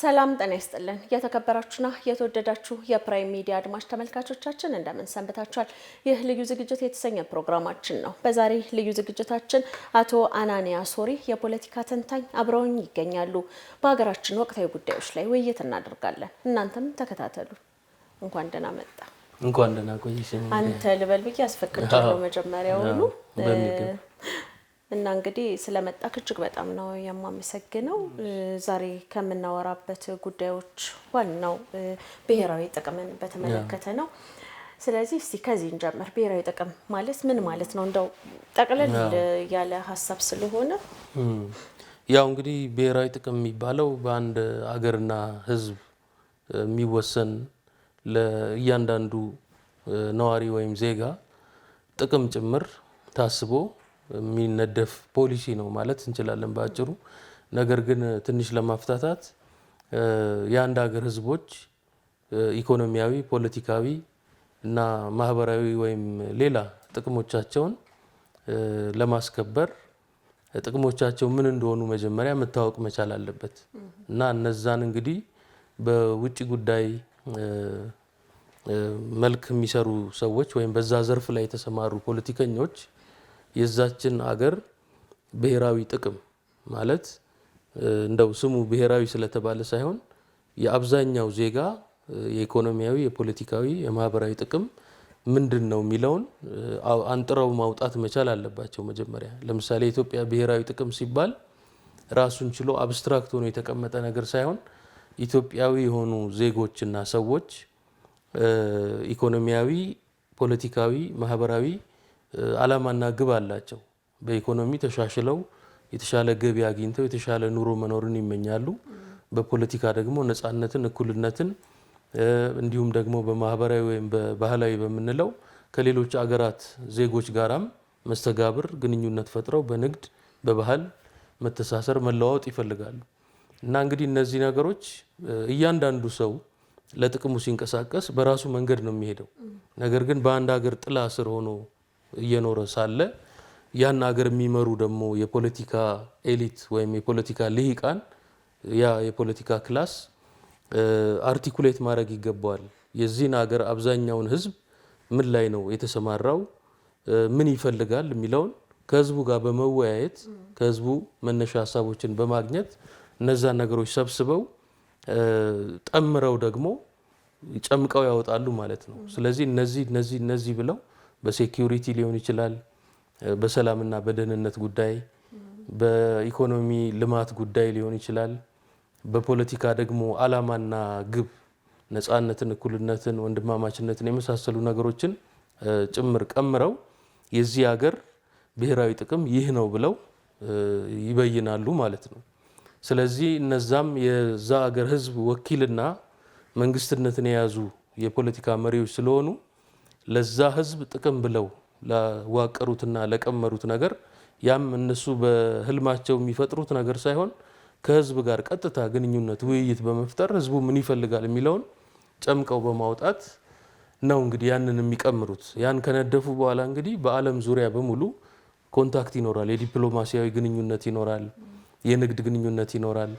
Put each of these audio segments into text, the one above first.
ሰላም ጤና ይስጥልን የተከበራችሁና የተወደዳችሁ የፕራይም ሚዲያ አድማጭ ተመልካቾቻችን እንደምን ሰንብታችኋል? ይህ ልዩ ዝግጅት የተሰኘ ፕሮግራማችን ነው። በዛሬ ልዩ ዝግጅታችን አቶ አናንያ ሶሪ የፖለቲካ ተንታኝ አብረውኝ ይገኛሉ። በሀገራችን ወቅታዊ ጉዳዮች ላይ ውይይት እናደርጋለን። እናንተም ተከታተሉ። እንኳን ደህና መጣ። እንኳን ደህና ቆይሽ። አንተ ልበል ብዬ አስፈቅጃለሁ መጀመሪያውኑ እና እንግዲህ ስለመጣክ እጅግ በጣም ነው የማመሰግነው። ዛሬ ከምናወራበት ጉዳዮች ዋናው ብሔራዊ ጥቅምን በተመለከተ ነው። ስለዚህ እስቲ ከዚህ እንጀምር። ብሔራዊ ጥቅም ማለት ምን ማለት ነው? እንደው ጠቅለል ያለ ሀሳብ ስለሆነ ያው እንግዲህ ብሔራዊ ጥቅም የሚባለው በአንድ አገርና ሕዝብ የሚወሰን ለእያንዳንዱ ነዋሪ ወይም ዜጋ ጥቅም ጭምር ታስቦ የሚነደፍ ፖሊሲ ነው ማለት እንችላለን በአጭሩ። ነገር ግን ትንሽ ለማፍታታት የአንድ ሀገር ህዝቦች ኢኮኖሚያዊ፣ ፖለቲካዊ እና ማህበራዊ ወይም ሌላ ጥቅሞቻቸውን ለማስከበር ጥቅሞቻቸው ምን እንደሆኑ መጀመሪያ መታወቅ መቻል አለበት እና እነዛን እንግዲህ በውጭ ጉዳይ መልክ የሚሰሩ ሰዎች ወይም በዛ ዘርፍ ላይ የተሰማሩ ፖለቲከኞች የዛችን አገር ብሔራዊ ጥቅም ማለት እንደው ስሙ ብሔራዊ ስለተባለ ሳይሆን የአብዛኛው ዜጋ የኢኮኖሚያዊ፣ የፖለቲካዊ፣ የማህበራዊ ጥቅም ምንድነው የሚለውን አንጥረው ማውጣት መቻል አለባቸው መጀመሪያ። ለምሳሌ የኢትዮጵያ ብሔራዊ ጥቅም ሲባል ራሱን ችሎ አብስትራክት ሆኖ የተቀመጠ ነገር ሳይሆን ኢትዮጵያዊ የሆኑ ዜጎችና ሰዎች ኢኮኖሚያዊ፣ ፖለቲካዊ፣ ማህበራዊ ዓላማና ግብ አላቸው። በኢኮኖሚ ተሻሽለው የተሻለ ገቢ አግኝተው የተሻለ ኑሮ መኖርን ይመኛሉ። በፖለቲካ ደግሞ ነፃነትን፣ እኩልነትን እንዲሁም ደግሞ በማህበራዊ ወይም በባህላዊ በምንለው ከሌሎች አገራት ዜጎች ጋራም መስተጋብር ግንኙነት ፈጥረው በንግድ በባህል መተሳሰር መለዋወጥ ይፈልጋሉ። እና እንግዲህ እነዚህ ነገሮች እያንዳንዱ ሰው ለጥቅሙ ሲንቀሳቀስ በራሱ መንገድ ነው የሚሄደው። ነገር ግን በአንድ ሀገር ጥላ ስር ሆኖ እየኖረ ሳለ ያን ሀገር የሚመሩ ደግሞ የፖለቲካ ኤሊት ወይም የፖለቲካ ልሂቃን ያ የፖለቲካ ክላስ አርቲኩሌት ማድረግ ይገባዋል። የዚህን ሀገር አብዛኛውን ህዝብ ምን ላይ ነው የተሰማራው፣ ምን ይፈልጋል የሚለውን ከህዝቡ ጋር በመወያየት ከህዝቡ መነሻ ሀሳቦችን በማግኘት እነዛን ነገሮች ሰብስበው ጠምረው ደግሞ ጨምቀው ያወጣሉ ማለት ነው። ስለዚህ እነዚህ ብለው በሴኩሪቲ ሊሆን ይችላል፣ በሰላምና በደህንነት ጉዳይ፣ በኢኮኖሚ ልማት ጉዳይ ሊሆን ይችላል፣ በፖለቲካ ደግሞ ዓላማና ግብ ነፃነትን፣ እኩልነትን፣ ወንድማማችነትን የመሳሰሉ ነገሮችን ጭምር ቀምረው የዚህ ሀገር ብሔራዊ ጥቅም ይህ ነው ብለው ይበይናሉ ማለት ነው። ስለዚህ እነዛም የዛ ሀገር ህዝብ ወኪልና መንግስትነትን የያዙ የፖለቲካ መሪዎች ስለሆኑ ለዛ ህዝብ ጥቅም ብለው ለዋቀሩትና ለቀመሩት ነገር ያም እነሱ በህልማቸው የሚፈጥሩት ነገር ሳይሆን ከህዝብ ጋር ቀጥታ ግንኙነት ውይይት በመፍጠር ህዝቡ ምን ይፈልጋል የሚለውን ጨምቀው በማውጣት ነው እንግዲህ ያንን የሚቀምሩት። ያን ከነደፉ በኋላ እንግዲህ በዓለም ዙሪያ በሙሉ ኮንታክት ይኖራል፣ የዲፕሎማሲያዊ ግንኙነት ይኖራል፣ የንግድ ግንኙነት ይኖራል።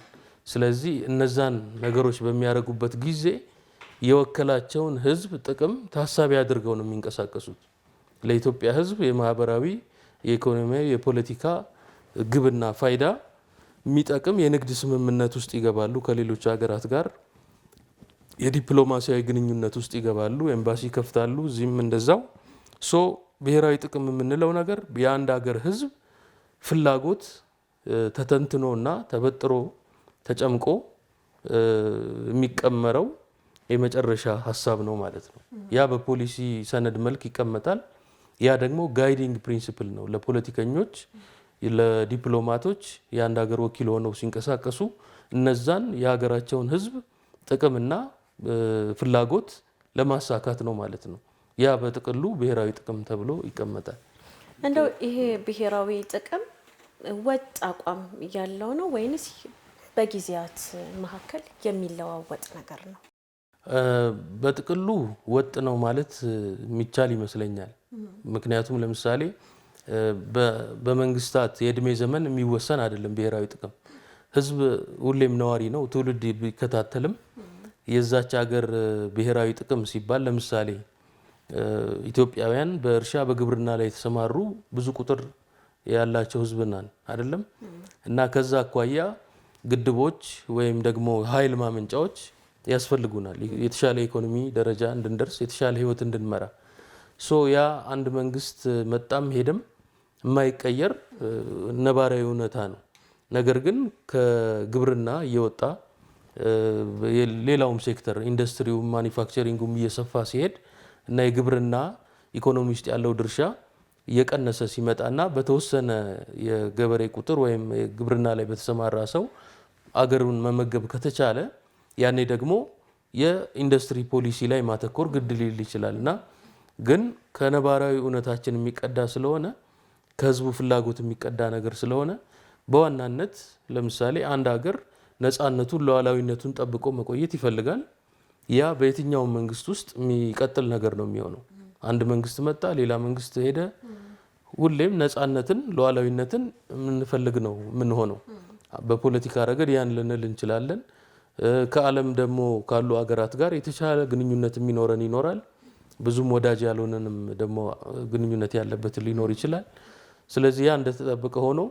ስለዚህ እነዛን ነገሮች በሚያደርጉበት ጊዜ የወከላቸውን ህዝብ ጥቅም ታሳቢ አድርገው ነው የሚንቀሳቀሱት። ለኢትዮጵያ ህዝብ የማህበራዊ፣ የኢኮኖሚያዊ፣ የፖለቲካ ግብና ፋይዳ የሚጠቅም የንግድ ስምምነት ውስጥ ይገባሉ። ከሌሎች ሀገራት ጋር የዲፕሎማሲያዊ ግንኙነት ውስጥ ይገባሉ፣ ኤምባሲ ከፍታሉ። እዚህም እንደዛው ብሔራዊ ጥቅም የምንለው ነገር የአንድ ሀገር ህዝብ ፍላጎት ተተንትኖና ተበጥሮ ተጨምቆ የሚቀመረው የመጨረሻ ሀሳብ ነው ማለት ነው። ያ በፖሊሲ ሰነድ መልክ ይቀመጣል። ያ ደግሞ ጋይዲንግ ፕሪንሲፕል ነው ለፖለቲከኞች፣ ለዲፕሎማቶች የአንድ ሀገር ወኪል ሆነው ሲንቀሳቀሱ እነዛን የሀገራቸውን ህዝብ ጥቅምና ፍላጎት ለማሳካት ነው ማለት ነው። ያ በጥቅሉ ብሔራዊ ጥቅም ተብሎ ይቀመጣል። እንደው ይሄ ብሔራዊ ጥቅም ወጥ አቋም ያለው ነው ወይንስ በጊዜያት መካከል የሚለዋወጥ ነገር ነው? በጥቅሉ ወጥ ነው ማለት የሚቻል ይመስለኛል። ምክንያቱም ለምሳሌ በመንግስታት የእድሜ ዘመን የሚወሰን አይደለም ብሔራዊ ጥቅም። ህዝብ ሁሌም ነዋሪ ነው። ትውልድ ቢከታተልም የዛች ሀገር ብሔራዊ ጥቅም ሲባል ለምሳሌ ኢትዮጵያውያን በእርሻ በግብርና ላይ የተሰማሩ ብዙ ቁጥር ያላቸው ህዝብ ነን አይደለም? እና ከዛ አኳያ ግድቦች ወይም ደግሞ ኃይል ማመንጫዎች ያስፈልጉናል የተሻለ ኢኮኖሚ ደረጃ እንድንደርስ የተሻለ ህይወት እንድንመራ። ያ አንድ መንግስት መጣም ሄደም የማይቀየር ነባራዊ እውነታ ነው። ነገር ግን ከግብርና እየወጣ ሌላውም ሴክተር ኢንዱስትሪውም ማኒፋክቸሪንጉም እየሰፋ ሲሄድ እና የግብርና ኢኮኖሚ ውስጥ ያለው ድርሻ እየቀነሰ ሲመጣና በተወሰነ የገበሬ ቁጥር ወይም ግብርና ላይ በተሰማራ ሰው አገሩን መመገብ ከተቻለ ያኔ ደግሞ የኢንዱስትሪ ፖሊሲ ላይ ማተኮር ግድ ሊል ይችላልና ግን ከነባራዊ እውነታችን የሚቀዳ ስለሆነ ከህዝቡ ፍላጎት የሚቀዳ ነገር ስለሆነ በዋናነት ለምሳሌ አንድ ሀገር ነፃነቱን ሉዓላዊነቱን ጠብቆ መቆየት ይፈልጋል። ያ በየትኛውም መንግስት ውስጥ የሚቀጥል ነገር ነው የሚሆነው። አንድ መንግስት መጣ፣ ሌላ መንግስት ሄደ፣ ሁሌም ነፃነትን ሉዓላዊነትን የምንፈልግ ነው የምንሆነው። በፖለቲካ ረገድ ያን ልንል እንችላለን። ከዓለም ደግሞ ካሉ አገራት ጋር የተሻለ ግንኙነት የሚኖረን ይኖራል። ብዙም ወዳጅ ያልሆነንም ደግሞ ግንኙነት ያለበት ሊኖር ይችላል። ስለዚህ ያ እንደተጠበቀ ሆኖ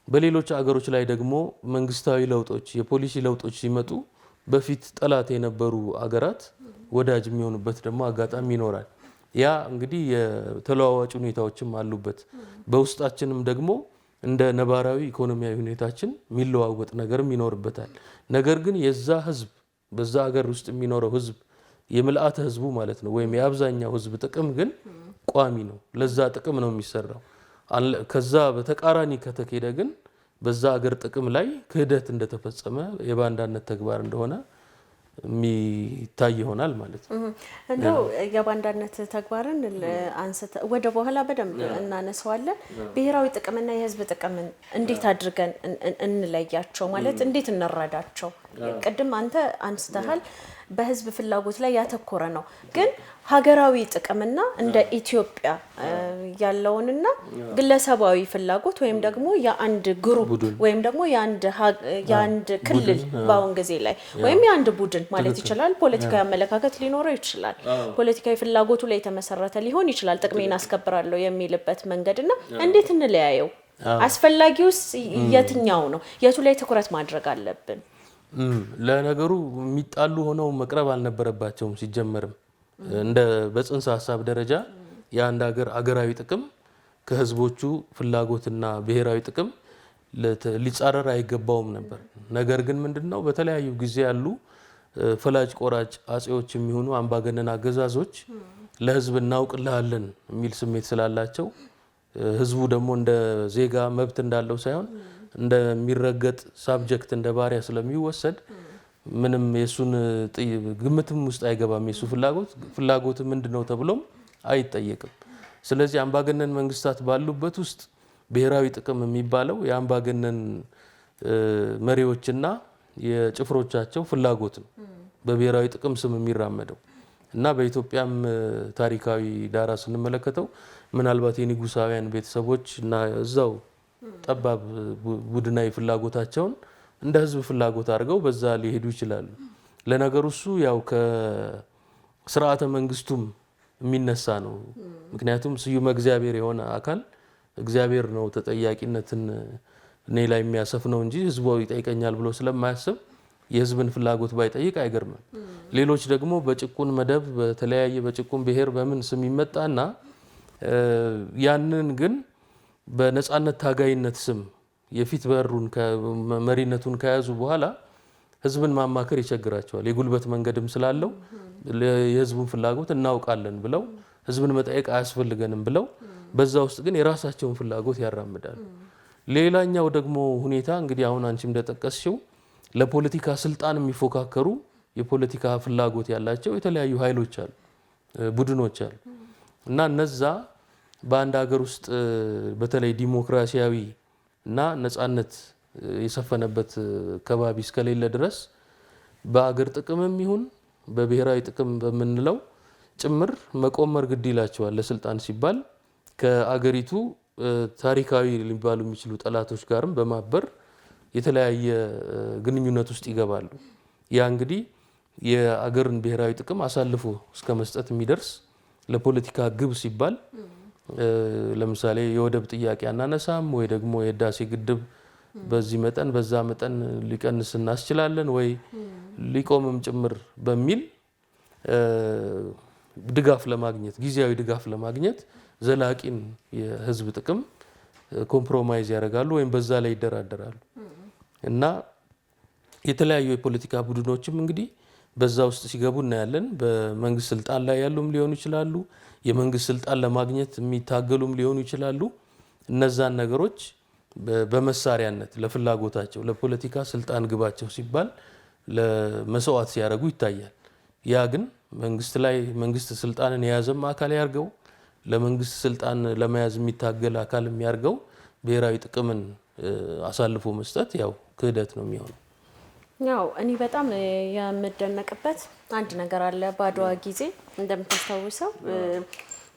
በሌሎች አገሮች ላይ ደግሞ መንግስታዊ ለውጦች የፖሊሲ ለውጦች ሲመጡ በፊት ጠላት የነበሩ አገራት ወዳጅ የሚሆኑበት ደግሞ አጋጣሚ ይኖራል። ያ እንግዲህ የተለዋዋጭ ሁኔታዎችም አሉበት። በውስጣችንም ደግሞ እንደ ነባራዊ ኢኮኖሚያዊ ሁኔታችን የሚለዋወጥ ነገርም ይኖርበታል። ነገር ግን የዛ ህዝብ በዛ ሀገር ውስጥ የሚኖረው ህዝብ የምልአተ ህዝቡ ማለት ነው ወይም የአብዛኛው ህዝብ ጥቅም ግን ቋሚ ነው። ለዛ ጥቅም ነው የሚሰራው። ከዛ በተቃራኒ ከተኬደ ግን በዛ ሀገር ጥቅም ላይ ክህደት እንደተፈጸመ የባንዳነት ተግባር እንደሆነ የሚታይ ይሆናል ማለት ነው። እንደው የባንዳነት ተግባርን አንስተ ወደ በኋላ በደንብ እናነሳዋለን። ብሔራዊ ጥቅምና የህዝብ ጥቅምን እንዴት አድርገን እንለያቸው ማለት እንዴት እንረዳቸው? ቅድም አንተ አንስተሃል በህዝብ ፍላጎት ላይ ያተኮረ ነው። ግን ሀገራዊ ጥቅምና እንደ ኢትዮጵያ ያለውንና ግለሰባዊ ፍላጎት ወይም ደግሞ የአንድ ግሩፕ ወይም ደግሞ የአንድ ክልል በአሁን ጊዜ ላይ ወይም የአንድ ቡድን ማለት ይችላል ፖለቲካዊ አመለካከት ሊኖረው ይችላል። ፖለቲካዊ ፍላጎቱ ላይ የተመሰረተ ሊሆን ይችላል። ጥቅሜን አስከብራለሁ የሚልበት መንገድና እንዴት እንለያየው? አስፈላጊውስ የትኛው ነው? የቱ ላይ ትኩረት ማድረግ አለብን? ለነገሩ የሚጣሉ ሆነው መቅረብ አልነበረባቸውም ሲጀመርም። እንደ በጽንሰ ሀሳብ ደረጃ የአንድ ሀገር አገራዊ ጥቅም ከህዝቦቹ ፍላጎትና ብሔራዊ ጥቅም ሊጻረር አይገባውም ነበር። ነገር ግን ምንድነው በተለያዩ ጊዜ ያሉ ፈላጭ ቆራጭ አጼዎች የሚሆኑ አምባገነን አገዛዞች ለህዝብ እናውቅልሃለን የሚል ስሜት ስላላቸው ህዝቡ ደግሞ እንደ ዜጋ መብት እንዳለው ሳይሆን እንደሚረገጥ ሳብጀክት እንደ ባሪያ ስለሚወሰድ ምንም የሱን ግምትም ውስጥ አይገባም። የሱ ፍላጎት ምንድነው ተብሎም አይጠየቅም። ስለዚህ አምባገነን መንግስታት ባሉበት ውስጥ ብሔራዊ ጥቅም የሚባለው የአምባገነን መሪዎችና የጭፍሮቻቸው ፍላጎት ነው በብሔራዊ ጥቅም ስም የሚራመደው እና በኢትዮጵያም ታሪካዊ ዳራ ስንመለከተው ምናልባት የንጉሳውያን ቤተሰቦች እና እዛው ጠባብ ቡድናዊ ፍላጎታቸውን እንደ ህዝብ ፍላጎት አድርገው በዛ ሊሄዱ ይችላሉ። ለነገሩ እሱ ያው ከስርዓተ መንግስቱም የሚነሳ ነው። ምክንያቱም ስዩመ እግዚአብሔር የሆነ አካል እግዚአብሔር ነው ተጠያቂነትን እኔ ላይ የሚያሰፍነው እንጂ ህዝቡ ይጠይቀኛል ብሎ ስለማያስብ የህዝብን ፍላጎት ባይጠይቅ አይገርምም። ሌሎች ደግሞ በጭቁን መደብ በተለያየ በጭቁን ብሔር በምን ስም ይመጣና ያንን ግን በነፃነት ታጋይነት ስም የፊት በሩን መሪነቱን ከያዙ በኋላ ህዝብን ማማከር ይቸግራቸዋል። የጉልበት መንገድም ስላለው የህዝቡን ፍላጎት እናውቃለን ብለው ህዝብን መጠየቅ አያስፈልገንም ብለው በዛ ውስጥ ግን የራሳቸውን ፍላጎት ያራምዳሉ። ሌላኛው ደግሞ ሁኔታ እንግዲህ አሁን አንቺም እንደጠቀስሽው ለፖለቲካ ስልጣን የሚፎካከሩ የፖለቲካ ፍላጎት ያላቸው የተለያዩ ኃይሎች አሉ፣ ቡድኖች አሉ እና እነዛ በአንድ ሀገር ውስጥ በተለይ ዲሞክራሲያዊ እና ነፃነት የሰፈነበት ከባቢ እስከሌለ ድረስ በአገር ጥቅምም ይሁን በብሔራዊ ጥቅም በምንለው ጭምር መቆመር ግድ ይላቸዋል። ለስልጣን ሲባል ከአገሪቱ ታሪካዊ ሊባሉ የሚችሉ ጠላቶች ጋርም በማበር የተለያየ ግንኙነት ውስጥ ይገባሉ። ያ እንግዲህ የአገርን ብሔራዊ ጥቅም አሳልፎ እስከ መስጠት የሚደርስ ለፖለቲካ ግብ ሲባል ለምሳሌ የወደብ ጥያቄ አናነሳም ወይ ደግሞ የህዳሴ ግድብ በዚህ መጠን በዛ መጠን ሊቀንስ እናስችላለን ወይ ሊቆምም ጭምር በሚል ድጋፍ ለማግኘት ጊዜያዊ ድጋፍ ለማግኘት ዘላቂን የህዝብ ጥቅም ኮምፕሮማይዝ ያደርጋሉ ወይም በዛ ላይ ይደራደራሉ። እና የተለያዩ የፖለቲካ ቡድኖችም እንግዲህ በዛ ውስጥ ሲገቡ እናያለን። በመንግስት ስልጣን ላይ ያሉም ሊሆኑ ይችላሉ፣ የመንግስት ስልጣን ለማግኘት የሚታገሉም ሊሆኑ ይችላሉ። እነዛን ነገሮች በመሳሪያነት ለፍላጎታቸው ለፖለቲካ ስልጣን ግባቸው ሲባል ለመስዋዕት ሲያደርጉ ይታያል። ያ ግን መንግስት ስልጣንን የያዘም አካል ያርገው ለመንግስት ስልጣን ለመያዝ የሚታገል አካል የሚያርገው ብሔራዊ ጥቅምን አሳልፎ መስጠት ያው ክህደት ነው የሚሆነው። ያው እኔ በጣም የምደነቅበት አንድ ነገር አለ። በአድዋ ጊዜ እንደምታስታውሰው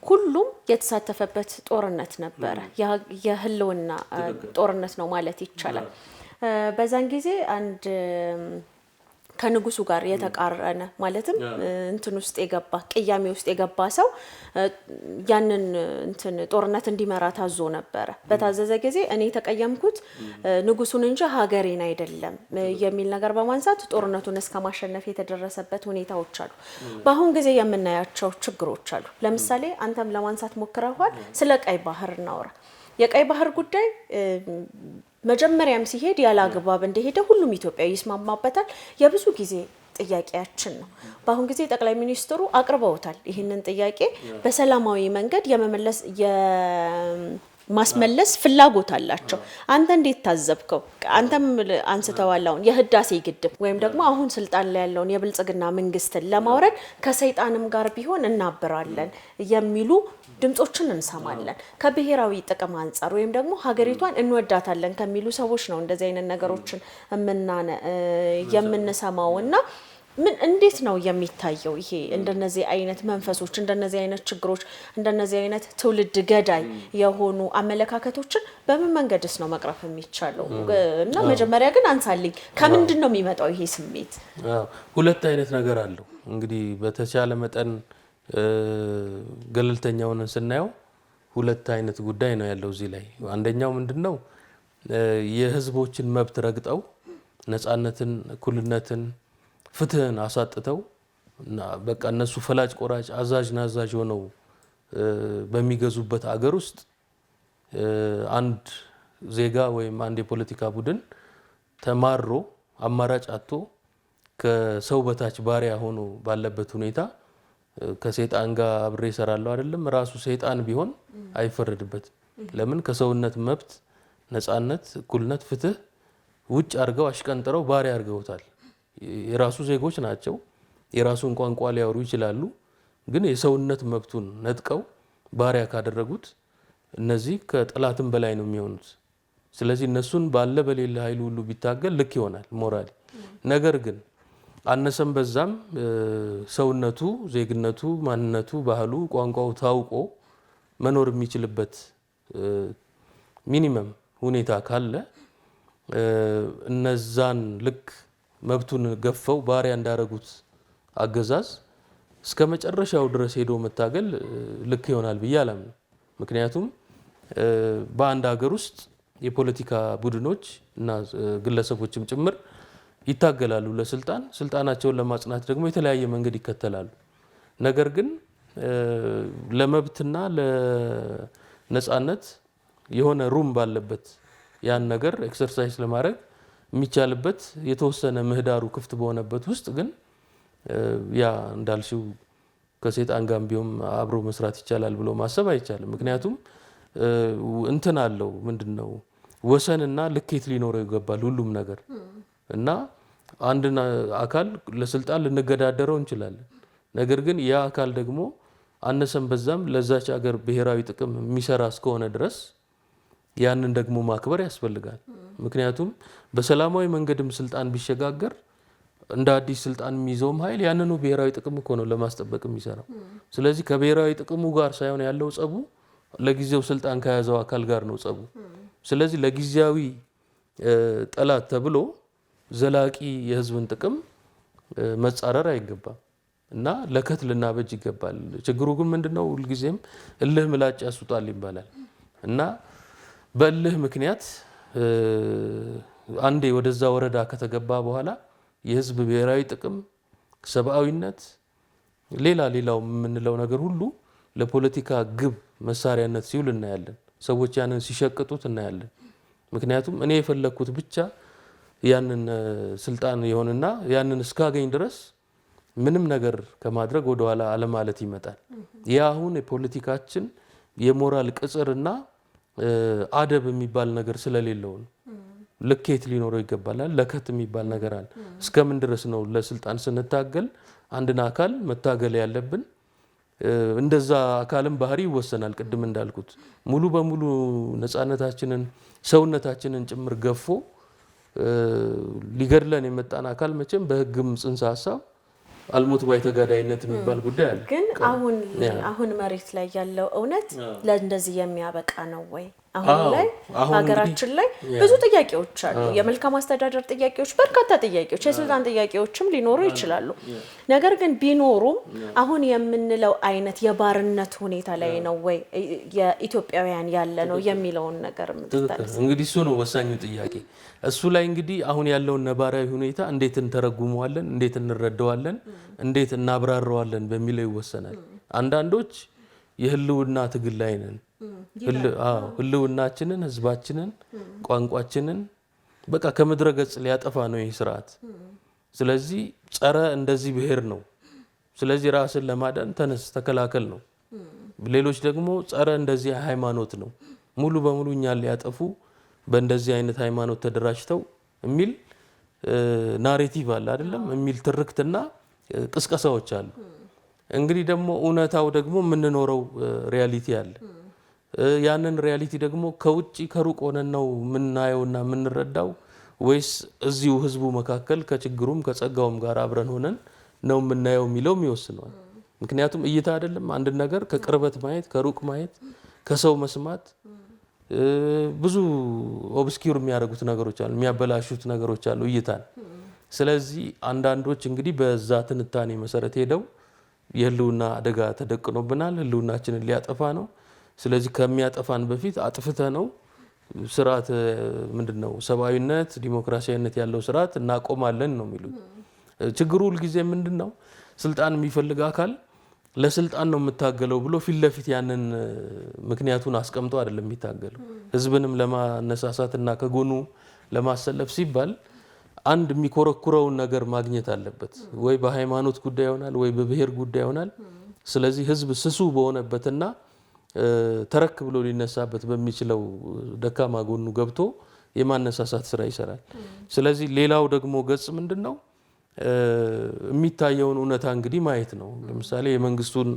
ሁሉም የተሳተፈበት ጦርነት ነበረ። የህልውና ጦርነት ነው ማለት ይቻላል። በዛን ጊዜ አንድ ከንጉሱ ጋር የተቃረነ ማለትም እንትን ውስጥ የገባ ቅያሜ ውስጥ የገባ ሰው ያንን እንትን ጦርነት እንዲመራ ታዞ ነበረ። በታዘዘ ጊዜ እኔ ተቀየምኩት ንጉሱን እንጂ ሀገሬን አይደለም የሚል ነገር በማንሳት ጦርነቱን እስከ ማሸነፍ የተደረሰበት ሁኔታዎች አሉ። በአሁን ጊዜ የምናያቸው ችግሮች አሉ። ለምሳሌ አንተም ለማንሳት ሞክረዋል። ስለ ቀይ ባህር እናወራ። የቀይ ባህር ጉዳይ መጀመሪያም ሲሄድ ያለ አግባብ እንደሄደ ሁሉም ኢትዮጵያዊ ይስማማበታል። የብዙ ጊዜ ጥያቄያችን ነው። በአሁን ጊዜ ጠቅላይ ሚኒስትሩ አቅርበውታል። ይህንን ጥያቄ በሰላማዊ መንገድ ማስመለስ ፍላጎት አላቸው። አንተ እንዴት ታዘብከው? አንተም አንስተዋል። አሁን የህዳሴ ግድብ ወይም ደግሞ አሁን ስልጣን ላይ ያለውን የብልጽግና መንግስትን ለማውረድ ከሰይጣንም ጋር ቢሆን እናብራለን የሚሉ ድምጾችን እንሰማለን። ከብሔራዊ ጥቅም አንጻር ወይም ደግሞ ሀገሪቷን እንወዳታለን ከሚሉ ሰዎች ነው እንደዚህ አይነት ነገሮችን የምንሰማው። እና እንዴት ነው የሚታየው ይሄ እንደነዚህ አይነት መንፈሶች፣ እንደነዚህ አይነት ችግሮች፣ እንደነዚህ አይነት ትውልድ ገዳይ የሆኑ አመለካከቶችን በምን መንገድስ ነው መቅረፍ የሚቻለው? እና መጀመሪያ ግን አንሳልኝ፣ ከምንድን ነው የሚመጣው ይሄ ስሜት? ሁለት አይነት ነገር አለው እንግዲህ በተቻለ መጠን ገለልተኛውን ስናየው ሁለት አይነት ጉዳይ ነው ያለው እዚህ ላይ። አንደኛው ምንድነው የህዝቦችን መብት ረግጠው ነፃነትን፣ እኩልነትን፣ ፍትህን አሳጥተው እና በቃ እነሱ ፈላጭ ቆራጭ አዛዥ ናዛዥ ሆነው በሚገዙበት አገር ውስጥ አንድ ዜጋ ወይም አንድ የፖለቲካ ቡድን ተማሮ አማራጭ አጥቶ ከሰው በታች ባሪያ ሆኖ ባለበት ሁኔታ ከሰይጣን ጋር አብሬ እሰራለሁ አይደለም ራሱ ሰይጣን ቢሆን አይፈረድበትም። ለምን? ከሰውነት መብት፣ ነፃነት፣ እኩልነት፣ ፍትህ ውጭ አድርገው አሽቀንጥረው ባሪያ አድርገውታል። የራሱ ዜጎች ናቸው፣ የራሱን ቋንቋ ሊያወሩ ይችላሉ። ግን የሰውነት መብቱን ነጥቀው ባሪያ ካደረጉት እነዚህ ከጠላትም በላይ ነው የሚሆኑት። ስለዚህ እነሱን ባለ በሌለ ኃይል ሁሉ ቢታገል ልክ ይሆናል ሞራሊ። ነገር ግን አነሰም በዛም ሰውነቱ፣ ዜግነቱ፣ ማንነቱ፣ ባህሉ፣ ቋንቋው ታውቆ መኖር የሚችልበት ሚኒመም ሁኔታ ካለ እነዛን ልክ መብቱን ገፈው ባሪያ እንዳረጉት አገዛዝ እስከ መጨረሻው ድረስ ሄዶ መታገል ልክ ይሆናል ብዬ አላምንም። ምክንያቱም በአንድ ሀገር ውስጥ የፖለቲካ ቡድኖች እና ግለሰቦችም ጭምር ይታገላሉ ለስልጣን፣ ስልጣናቸውን ለማጽናት ደግሞ የተለያየ መንገድ ይከተላሉ። ነገር ግን ለመብትና ለነፃነት የሆነ ሩም ባለበት ያን ነገር ኤክሰርሳይዝ ለማድረግ የሚቻልበት የተወሰነ ምህዳሩ ክፍት በሆነበት ውስጥ ግን ያ እንዳልሽው ከሰይጣን ጋር ቢሆን አብሮ መስራት ይቻላል ብሎ ማሰብ አይቻልም። ምክንያቱም እንትን አለው ምንድነው ወሰንና ልኬት ሊኖረው ይገባል ሁሉም ነገር እና አንድን አካል ለስልጣን ልንገዳደረው እንችላለን። ነገር ግን ያ አካል ደግሞ አነሰም በዛም ለዛች ሀገር ብሔራዊ ጥቅም የሚሰራ እስከሆነ ድረስ ያንን ደግሞ ማክበር ያስፈልጋል። ምክንያቱም በሰላማዊ መንገድም ስልጣን ቢሸጋገር እንደ አዲስ ስልጣን የሚይዘውም ኃይል ያንኑ ብሔራዊ ጥቅም እኮ ነው ለማስጠበቅ የሚሰራው። ስለዚህ ከብሔራዊ ጥቅሙ ጋር ሳይሆን ያለው ጸቡ ለጊዜው ስልጣን ከያዘው አካል ጋር ነው ጸቡ። ስለዚህ ለጊዜያዊ ጠላት ተብሎ ዘላቂ የህዝብን ጥቅም መጻረር አይገባም እና ለከት ልናበጅ ይገባል። ችግሩ ግን ምንድነው? ሁልጊዜም እልህ ምላጭ ያስውጣል ይባላል እና በእልህ ምክንያት አንዴ ወደዛ ወረዳ ከተገባ በኋላ የህዝብ ብሔራዊ ጥቅም፣ ሰብአዊነት፣ ሌላው የምንለው ነገር ሁሉ ለፖለቲካ ግብ መሳሪያነት ሲውል እናያለን። ሰዎች ያንን ሲሸቅጡት እናያለን። ምክንያቱም እኔ የፈለኩት ብቻ ያንን ስልጣን ይሆንና ያንን እስካገኝ ድረስ ምንም ነገር ከማድረግ ወደ ኋላ አለማለት ይመጣል። ያ አሁን የፖለቲካችን የሞራል ቅጽርና አደብ የሚባል ነገር ስለሌለው ነው። ልኬት ሊኖረው ይገባል። ለከት የሚባል ነገር አለ። እስከምን ድረስ ነው ለስልጣን ስንታገል አንድን አካል መታገል ያለብን? እንደዛ አካልም ባህሪ ይወሰናል። ቅድም እንዳልኩት ሙሉ በሙሉ ነፃነታችንን ሰውነታችንን ጭምር ገፎ ሊገድለን የመጣን አካል መቼም በህግም ጽንሰ ሀሳብ አልሞት ባይ ተጋዳይነት የሚባል ጉዳይ አለ። ግን አሁን መሬት ላይ ያለው እውነት ለእንደዚህ የሚያበቃ ነው ወይ? አሁን ላይ ሀገራችን ላይ ብዙ ጥያቄዎች አሉ። የመልካም አስተዳደር ጥያቄዎች፣ በርካታ ጥያቄዎች፣ የስልጣን ጥያቄዎችም ሊኖሩ ይችላሉ። ነገር ግን ቢኖሩም አሁን የምንለው አይነት የባርነት ሁኔታ ላይ ነው ወይ የኢትዮጵያውያን ያለ ነው የሚለውን ነገር ምትታለስ? እንግዲህ እሱ ነው ወሳኙ ጥያቄ። እሱ ላይ እንግዲህ አሁን ያለውን ነባራዊ ሁኔታ እንዴት እንተረጉመዋለን፣ እንዴት እንረዳዋለን፣ እንዴት እናብራራዋለን በሚለው ይወሰናል። አንዳንዶች የህልውና ትግል ላይ ነን፣ ህልውናችንን፣ ህዝባችንን፣ ቋንቋችንን በቃ ከምድረ ገጽ ሊያጠፋ ነው ይህ ስርዓት። ስለዚህ ጸረ እንደዚህ ብሔር ነው፣ ስለዚህ ራስን ለማዳን ተነስ ተከላከል ነው። ሌሎች ደግሞ ጸረ እንደዚህ ሃይማኖት ነው፣ ሙሉ በሙሉ እኛን ሊያጠፉ በእንደዚህ አይነት ሃይማኖት ተደራጅተው የሚል ናሬቲቭ አለ አይደለም፣ የሚል ትርክትና ቅስቀሳዎች አሉ። እንግዲህ ደግሞ እውነታው ደግሞ የምንኖረው ሪያሊቲ አለ። ያንን ሪያሊቲ ደግሞ ከውጪ ከሩቅ ሆነን ነው የምናየውና የምንረዳው ወይስ እዚሁ ህዝቡ መካከል ከችግሩም ከጸጋውም ጋር አብረን ሆነን ነው የምናየው የሚለውም ይወስነዋል። ምክንያቱም እይታ አይደለም አንድ ነገር ከቅርበት ማየት፣ ከሩቅ ማየት፣ ከሰው መስማት ብዙ ኦብስኪውር የሚያደርጉት ነገሮች አሉ፣ የሚያበላሹት ነገሮች አሉ እይታን። ስለዚህ አንዳንዶች እንግዲህ በዛ ትንታኔ መሰረት ሄደው የህልውና አደጋ ተደቅኖብናል፣ ህልውናችንን ሊያጠፋ ነው፣ ስለዚህ ከሚያጠፋን በፊት አጥፍተ ነው ስርዓት ምንድነው ሰብአዊነት ዲሞክራሲያዊነት ያለው ስርዓት እናቆማለን ነው የሚሉት። ችግሩ ሁልጊዜ ምንድነው ስልጣን የሚፈልግ አካል ለስልጣን ነው የምታገለው ብሎ ፊት ለፊት ያንን ምክንያቱን አስቀምጦ አይደለም የሚታገለው። ህዝብንም ለማነሳሳትና ከጎኑ ለማሰለፍ ሲባል አንድ የሚኮረኩረውን ነገር ማግኘት አለበት። ወይ በሃይማኖት ጉዳይ ይሆናል፣ ወይ በብሔር ጉዳይ ይሆናል። ስለዚህ ህዝብ ስሱ በሆነበትና ተረክ ብሎ ሊነሳበት በሚችለው ደካማ ጎኑ ገብቶ የማነሳሳት ስራ ይሰራል። ስለዚህ ሌላው ደግሞ ገጽ ምንድነው የሚታየውን እውነታ እንግዲህ ማየት ነው። ለምሳሌ የመንግስቱን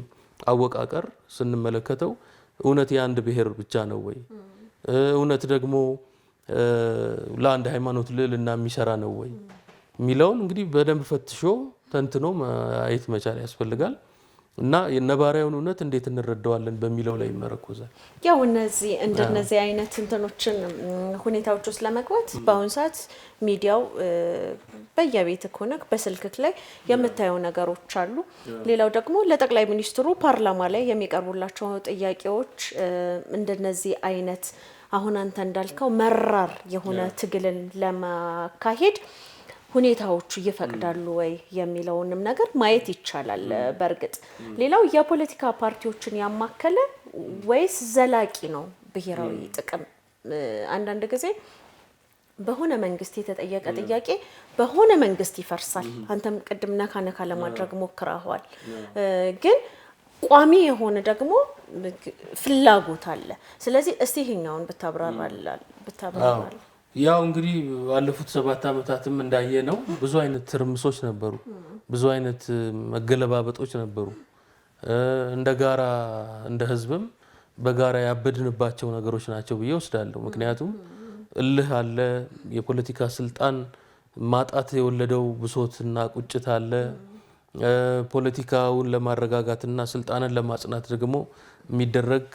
አወቃቀር ስንመለከተው እውነት የአንድ ብሔር ብቻ ነው ወይ? እውነት ደግሞ ለአንድ ሃይማኖት ልዕልና የሚሰራ ነው ወይ የሚለውን እንግዲህ በደንብ ፈትሾ ተንትኖ ማየት መቻል ያስፈልጋል። እና የነባራውን እውነት እንዴት እንረዳዋለን በሚለው ላይ ይመረኮዛል። ያው እንደነዚህ አይነት እንትኖችን ሁኔታዎች ውስጥ ለመግባት በአሁን ሰዓት ሚዲያው በየቤት ኮነክ በስልክክ ላይ የምታየው ነገሮች አሉ። ሌላው ደግሞ ለጠቅላይ ሚኒስትሩ ፓርላማ ላይ የሚቀርቡላቸው ጥያቄዎች እንደነዚህ አይነት አሁን አንተ እንዳልከው መራር የሆነ ትግልን ለማካሄድ ሁኔታዎቹ ይፈቅዳሉ ወይ የሚለውንም ነገር ማየት ይቻላል። በርግጥ ሌላው የፖለቲካ ፓርቲዎችን ያማከለ ወይስ ዘላቂ ነው ብሔራዊ ጥቅም? አንዳንድ ጊዜ በሆነ መንግስት የተጠየቀ ጥያቄ በሆነ መንግስት ይፈርሳል። አንተም ቅድም ነካ ለማድረግ ሞክረዋል። ግን ቋሚ የሆነ ደግሞ ፍላጎት አለ። ስለዚህ እስቲ ይሄኛውን ብታብራራል። ያው እንግዲህ ባለፉት 7 ዓመታትም እንዳየነው ብዙ አይነት ትርምሶች ነበሩ፣ ብዙ አይነት መገለባበጦች ነበሩ። እንደ ጋራ እንደ ህዝብም በጋራ ያበድንባቸው ነገሮች ናቸው ብዬ ወስዳለሁ። ምክንያቱም እልህ አለ፣ የፖለቲካ ስልጣን ማጣት የወለደው ብሶትና ቁጭት አለ። ፖለቲካውን ለማረጋጋትና ስልጣንን ለማጽናት ደግሞ የሚደረግ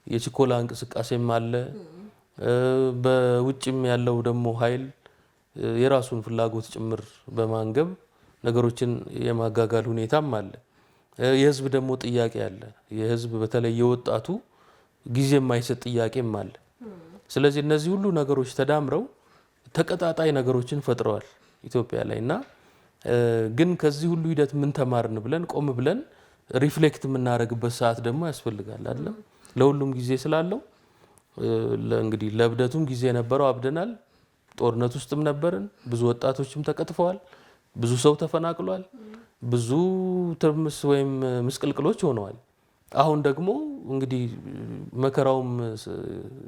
የችኮላ እንቅስቃሴም አለ። በውጭም ያለው ደግሞ ኃይል የራሱን ፍላጎት ጭምር በማንገብ ነገሮችን የማጋጋል ሁኔታም አለ። የህዝብ ደግሞ ጥያቄ አለ። የህዝብ በተለይ የወጣቱ ጊዜ የማይሰጥ ጥያቄም አለ። ስለዚህ እነዚህ ሁሉ ነገሮች ተዳምረው ተቀጣጣይ ነገሮችን ፈጥረዋል ኢትዮጵያ ላይ እና ግን ከዚህ ሁሉ ሂደት ምን ተማርን ብለን ቆም ብለን ሪፍሌክት የምናደርግበት ሰዓት ደግሞ ያስፈልጋል አይደለም። ለሁሉም ጊዜ ስላለው እንግዲህ ለእብደቱም ጊዜ ነበረው፣ አብደናል። ጦርነት ውስጥም ነበርን። ብዙ ወጣቶችም ተቀጥፈዋል። ብዙ ሰው ተፈናቅሏል። ብዙ ትርምስ ወይም ምስቅልቅሎች ሆነዋል። አሁን ደግሞ እንግዲህ መከራውም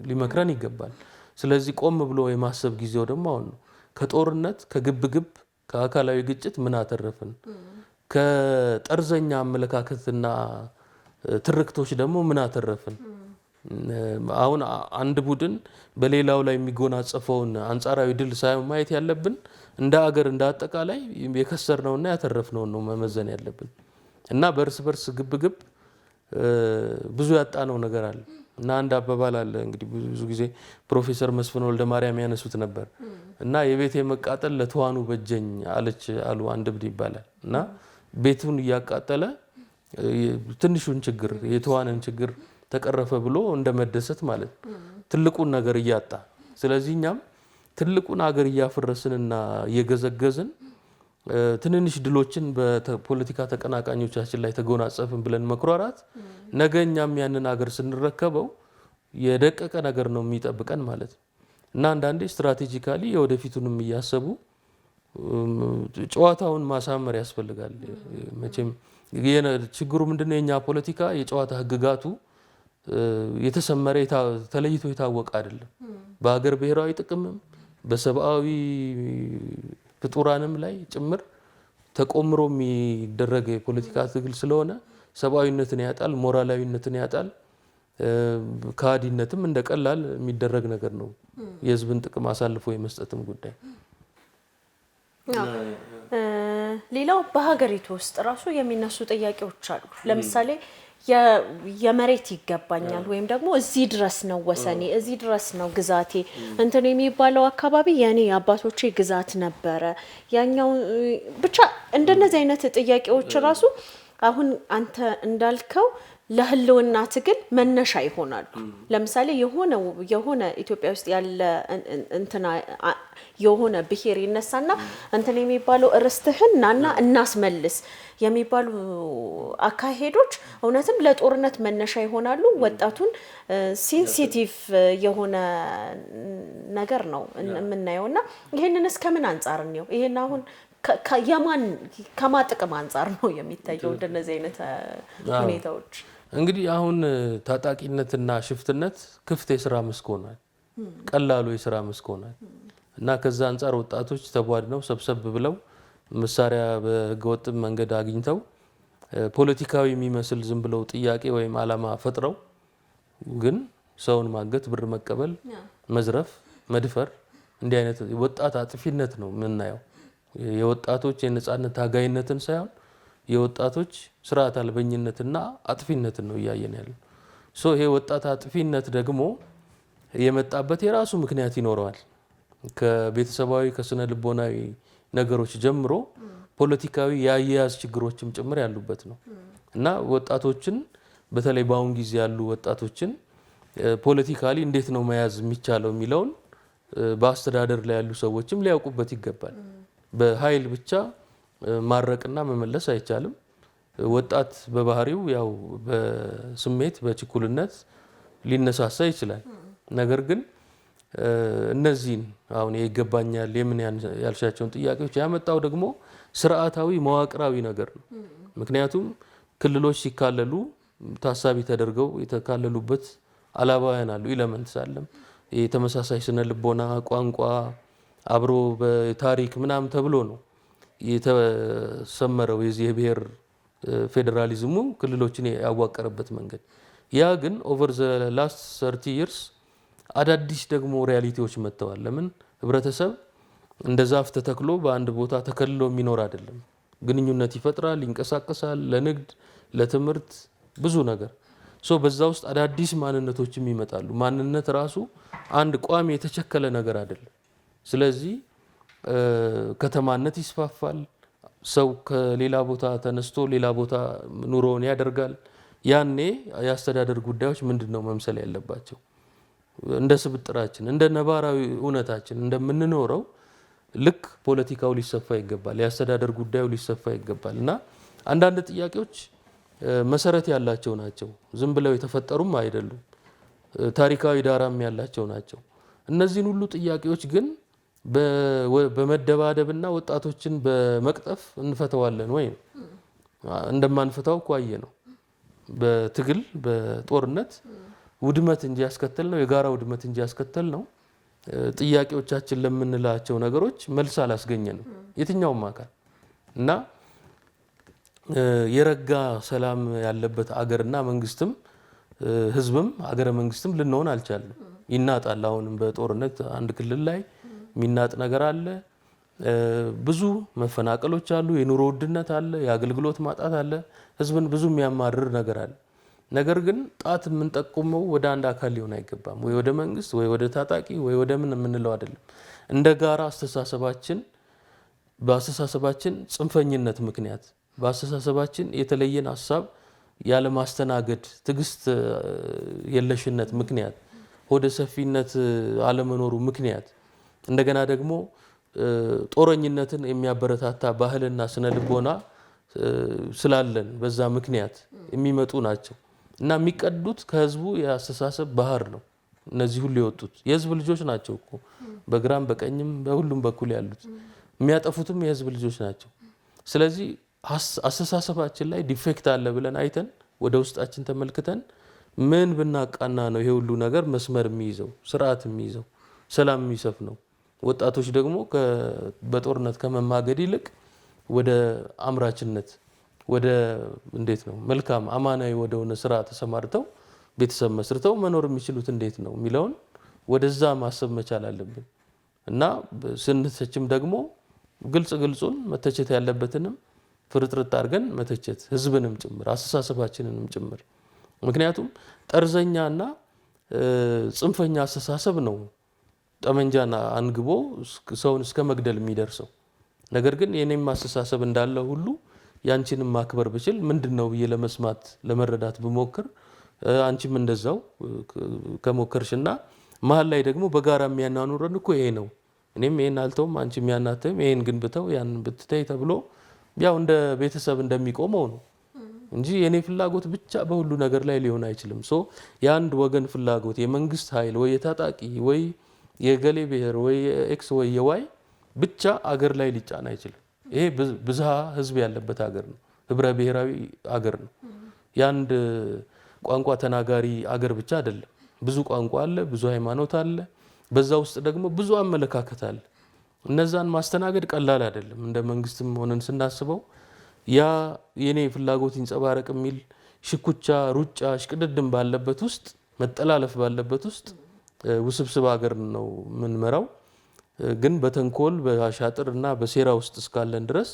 ሊመክረን ይገባል። ስለዚህ ቆም ብሎ የማሰብ ጊዜው ደግሞ አሁን ነው። ከጦርነት ከግብግብ ከአካላዊ ግጭት ምን አተረፍን? ከጠርዘኛ አመለካከትና ትርክቶች ደግሞ ምን አተረፍን? አሁን አንድ ቡድን በሌላው ላይ የሚጎናጸፈውን አንጻራዊ ድል ሳይሆን ማየት ያለብን እንደ አገር እንደ አጠቃላይ የከሰርነውና ያተረፍነውን ነው መመዘን ያለብን እና በእርስ በርስ ግብግብ ብዙ ያጣነው ነገር አለ እና አንድ አባባል አለ እንግዲህ ብዙ ጊዜ ፕሮፌሰር መስፍን ወልደ ማርያም ያነሱት ነበር እና የቤቴ መቃጠል ለተዋኑ በጀኝ አለች አሉ አንድ እብድ ይባላል እና ቤቱን እያቃጠለ ትንሹን ችግር የተዋንን ችግር ተቀረፈ ብሎ እንደመደሰት ማለት ትልቁን ነገር እያጣ ስለዚህ እኛም ትልቁን ሀገር እያፈረስንና እየገዘገዝን ትንንሽ ድሎችን በፖለቲካ ተቀናቃኞቻችን ላይ ተጎናጸፍን ብለን መኩራራት ነገኛም ያንን ሀገር ስንረከበው የደቀቀ ነገር ነው የሚጠብቀን ማለት ነው እና አንዳንዴ ስትራቴጂካሊ የወደፊቱንም እያሰቡ ጨዋታውን ማሳመር ያስፈልጋል። መቼም ችግሩ ምንድነው የኛ ፖለቲካ የጨዋታ ህግጋቱ የተሰመረ ተለይቶ የታወቀ አይደለም። በሀገር ብሔራዊ ጥቅምም በሰብአዊ ፍጡራንም ላይ ጭምር ተቆምሮ የሚደረግ የፖለቲካ ትግል ስለሆነ ሰብአዊነትን ያጣል፣ ሞራላዊነትን ያጣል። ከሃዲነትም እንደቀላል የሚደረግ ነገር ነው። የህዝብን ጥቅም አሳልፎ የመስጠትም ጉዳይ። ሌላው በሀገሪቱ ውስጥ ራሱ የሚነሱ ጥያቄዎች አሉ። ለምሳሌ የመሬት ይገባኛል ወይም ደግሞ እዚህ ድረስ ነው ወሰኔ፣ እዚህ ድረስ ነው ግዛቴ እንትን የሚባለው አካባቢ የኔ አባቶቼ ግዛት ነበረ ያኛው ብቻ እንደነዚህ አይነት ጥያቄዎች ራሱ አሁን አንተ እንዳልከው ለህልውና ትግል መነሻ ይሆናሉ። ለምሳሌ የሆነ ኢትዮጵያ ውስጥ ያለ እንትና የሆነ ብሔር ይነሳና እንትን የሚባለው ርስትህን ናና እናስመልስ የሚባሉ አካሄዶች እውነትም ለጦርነት መነሻ ይሆናሉ። ወጣቱን ሴንሲቲቭ የሆነ ነገር ነው የምናየውና ይሄንን እስከምን አንጻር ነው ይሄን አሁን ከማ ጥቅም አንጻር ነው የሚታየው እንደነዚህ አይነት ሁኔታዎች? እንግዲህ አሁን ታጣቂነትና ሽፍትነት ክፍት የሥራ መስክ ሆኗል፣ ቀላሉ የሥራ መስክ ሆኗል እና ከዛ አንጻር ወጣቶች ተቧድነው ሰብሰብ ብለው መሳሪያ በህገወጥ መንገድ አግኝተው ፖለቲካዊ የሚመስል ዝም ብለው ጥያቄ ወይም አላማ ፈጥረው ግን ሰውን ማገት፣ ብር መቀበል፣ መዝረፍ፣ መድፈር እንዲህ አይነት ወጣት አጥፊነት ነው የምናየው። የወጣቶች የነጻነት ታጋይነትን ሳይሆን የወጣቶች ስርዓት አልበኝነትና አጥፊነትን ነው እያየን ያለው። ይሄ ወጣት አጥፊነት ደግሞ የመጣበት የራሱ ምክንያት ይኖረዋል። ከቤተሰባዊ ከስነ ልቦናዊ ነገሮች ጀምሮ ፖለቲካዊ የአያያዝ ችግሮችም ጭምር ያሉበት ነው እና ወጣቶችን በተለይ በአሁን ጊዜ ያሉ ወጣቶችን ፖለቲካሊ እንዴት ነው መያዝ የሚቻለው የሚለውን በአስተዳደር ላይ ያሉ ሰዎችም ሊያውቁበት ይገባል። በኃይል ብቻ ማረቅና መመለስ አይቻልም። ወጣት በባህሪው ያው በስሜት በችኩልነት ሊነሳሳ ይችላል። ነገር ግን እነዚህን አሁን ይገባኛል የምን ያልሻቸውን ጥያቄዎች ያመጣው ደግሞ ስርዓታዊ መዋቅራዊ ነገር ነው። ምክንያቱም ክልሎች ሲካለሉ ታሳቢ ተደርገው የተካለሉበት አላባውያን አሉ። ኢለመንትስ አለም የተመሳሳይ ስነ ልቦና፣ ቋንቋ አብሮ በታሪክ ምናምን ተብሎ ነው የተሰመረው የዚህ የብሔር ፌዴራሊዝሙ ክልሎችን ያዋቀረበት መንገድ። ያ ግን ኦቨር ዘ ላስት 30 years አዳዲስ ደግሞ ሪያሊቲዎች መጥተዋል። ለምን ህብረተሰብ እንደ ዛፍ ተተክሎ በአንድ ቦታ ተከልሎ የሚኖር አይደለም። ግንኙነት ይፈጥራል፣ ይንቀሳቀሳል፣ ለንግድ፣ ለትምህርት ብዙ ነገር። በዛ ውስጥ አዳዲስ ማንነቶችም ይመጣሉ። ማንነት ራሱ አንድ ቋሚ የተቸከለ ነገር አይደለም። ስለዚህ ከተማነት ይስፋፋል። ሰው ከሌላ ቦታ ተነስቶ ሌላ ቦታ ኑሮውን ያደርጋል። ያኔ የአስተዳደር ጉዳዮች ምንድነው መምሰል ያለባቸው? እንደ ስብጥራችን እንደ ነባራዊ እውነታችን እንደምንኖረው ልክ ፖለቲካው ሊሰፋ ይገባል፣ የአስተዳደር ጉዳዩ ሊሰፋ ይገባል። እና አንዳንድ ጥያቄዎች መሰረት ያላቸው ናቸው። ዝም ብለው የተፈጠሩም አይደሉም። ታሪካዊ ዳራም ያላቸው ናቸው። እነዚህን ሁሉ ጥያቄዎች ግን በመደባደብና ወጣቶችን በመቅጠፍ እንፈተዋለን ወይ? እንደማንፈታው እኮ አየነው። በትግል በጦርነት ውድመት እንጂ ያስከተል ነው የጋራ ውድመት እንጂ ያስከተል ነው ጥያቄዎቻችን ለምንላቸው ነገሮች መልስ አላስገኘንም የትኛውም አካል እና የረጋ ሰላም ያለበት አገርና መንግስትም ህዝብም አገረ መንግስትም ልንሆን አልቻለም። ይናጣል። አሁንም በጦርነት አንድ ክልል ላይ የሚናጥ ነገር አለ። ብዙ መፈናቀሎች አሉ። የኑሮ ውድነት አለ። የአገልግሎት ማጣት አለ። ህዝብን ብዙ የሚያማርር ነገር አለ። ነገር ግን ጣት የምንጠቁመው ወደ አንድ አካል ሊሆን አይገባም። ወይ ወደ መንግስት ወይ ወደ ታጣቂ ወይ ወደ ምን የምንለው አይደለም። እንደ ጋራ በአስተሳሰባችን ጽንፈኝነት ምክንያት በአስተሳሰባችን የተለየን ሀሳብ ያለ ማስተናገድ ትዕግስት የለሽነት ምክንያት ሆደ ሰፊነት አለመኖሩ ምክንያት እንደገና ደግሞ ጦረኝነትን የሚያበረታታ ባህልና ስነ ልቦና ስላለን በዛ ምክንያት የሚመጡ ናቸው እና የሚቀዱት ከህዝቡ የአስተሳሰብ ባህር ነው። እነዚህ ሁሉ የወጡት የህዝብ ልጆች ናቸው እኮ በግራም በቀኝም በሁሉም በኩል ያሉት የሚያጠፉትም የህዝብ ልጆች ናቸው። ስለዚህ አስተሳሰባችን ላይ ዲፌክት አለ ብለን አይተን ወደ ውስጣችን ተመልክተን ምን ብናቃና ነው ይሄ ሁሉ ነገር መስመር የሚይዘው ስርዓት የሚይዘው ሰላም የሚሰፍነው? ወጣቶች ደግሞ በጦርነት ከመማገድ ይልቅ ወደ አምራችነት ወደ እንዴት ነው መልካም አማናዊ ወደሆነ ስራ ተሰማርተው ቤተሰብ መስርተው መኖር የሚችሉት እንዴት ነው የሚለውን ወደዛ ማሰብ መቻል አለብን እና ስንተችም ደግሞ ግልጹን መተቸት ያለበትንም ፍርጥርጥ አድርገን መተቸት ህዝብንም ጭምር አስተሳሰባችንንም ጭምር። ምክንያቱም ጠርዘኛና ጽንፈኛ አስተሳሰብ ነው ጠመንጃና አንግቦ ሰውን እስከ መግደል የሚደርሰው። ነገር ግን የኔም አስተሳሰብ እንዳለ ሁሉ ያንቺንም ማክበር ብችል ምንድነው ብዬ ለመስማት ለመረዳት ብሞክር አንቺም እንደዛው ከሞከርሽና መሀል ላይ ደግሞ በጋራ የሚያናኑረን እኮ ይሄ ነው። እኔም ይሄን አልተውም አንቺም ያናተም ይሄን ግን ብተው ያን ብትተይ ተብሎ ያው እንደ ቤተሰብ እንደሚቆመው ነው እንጂ የኔ ፍላጎት ብቻ በሁሉ ነገር ላይ ሊሆን አይችልም። የአንድ ወገን ፍላጎት የመንግስት ኃይል ወይ የታጣቂ ወይ የገሌ ብሔር ወይ ኤክስ ወይ የዋይ ብቻ አገር ላይ ሊጫን አይችልም። ይሄ ብዝሃ ህዝብ ያለበት አገር ነው። ህብረ ብሔራዊ አገር ነው። የአንድ ቋንቋ ተናጋሪ አገር ብቻ አይደለም። ብዙ ቋንቋ አለ፣ ብዙ ሃይማኖት አለ። በዛ ውስጥ ደግሞ ብዙ አመለካከት አለ። እነዛን ማስተናገድ ቀላል አይደለም። እንደ መንግስትም ሆነን ስናስበው ያ የኔ ፍላጎት ይንጸባረቅ የሚል ሽኩቻ፣ ሩጫ፣ ሽቅድድም ባለበት ውስጥ መጠላለፍ ባለበት ውስጥ ውስብስብ ሀገር ነው የምንመራው። ግን በተንኮል በአሻጥር እና በሴራ ውስጥ እስካለን ድረስ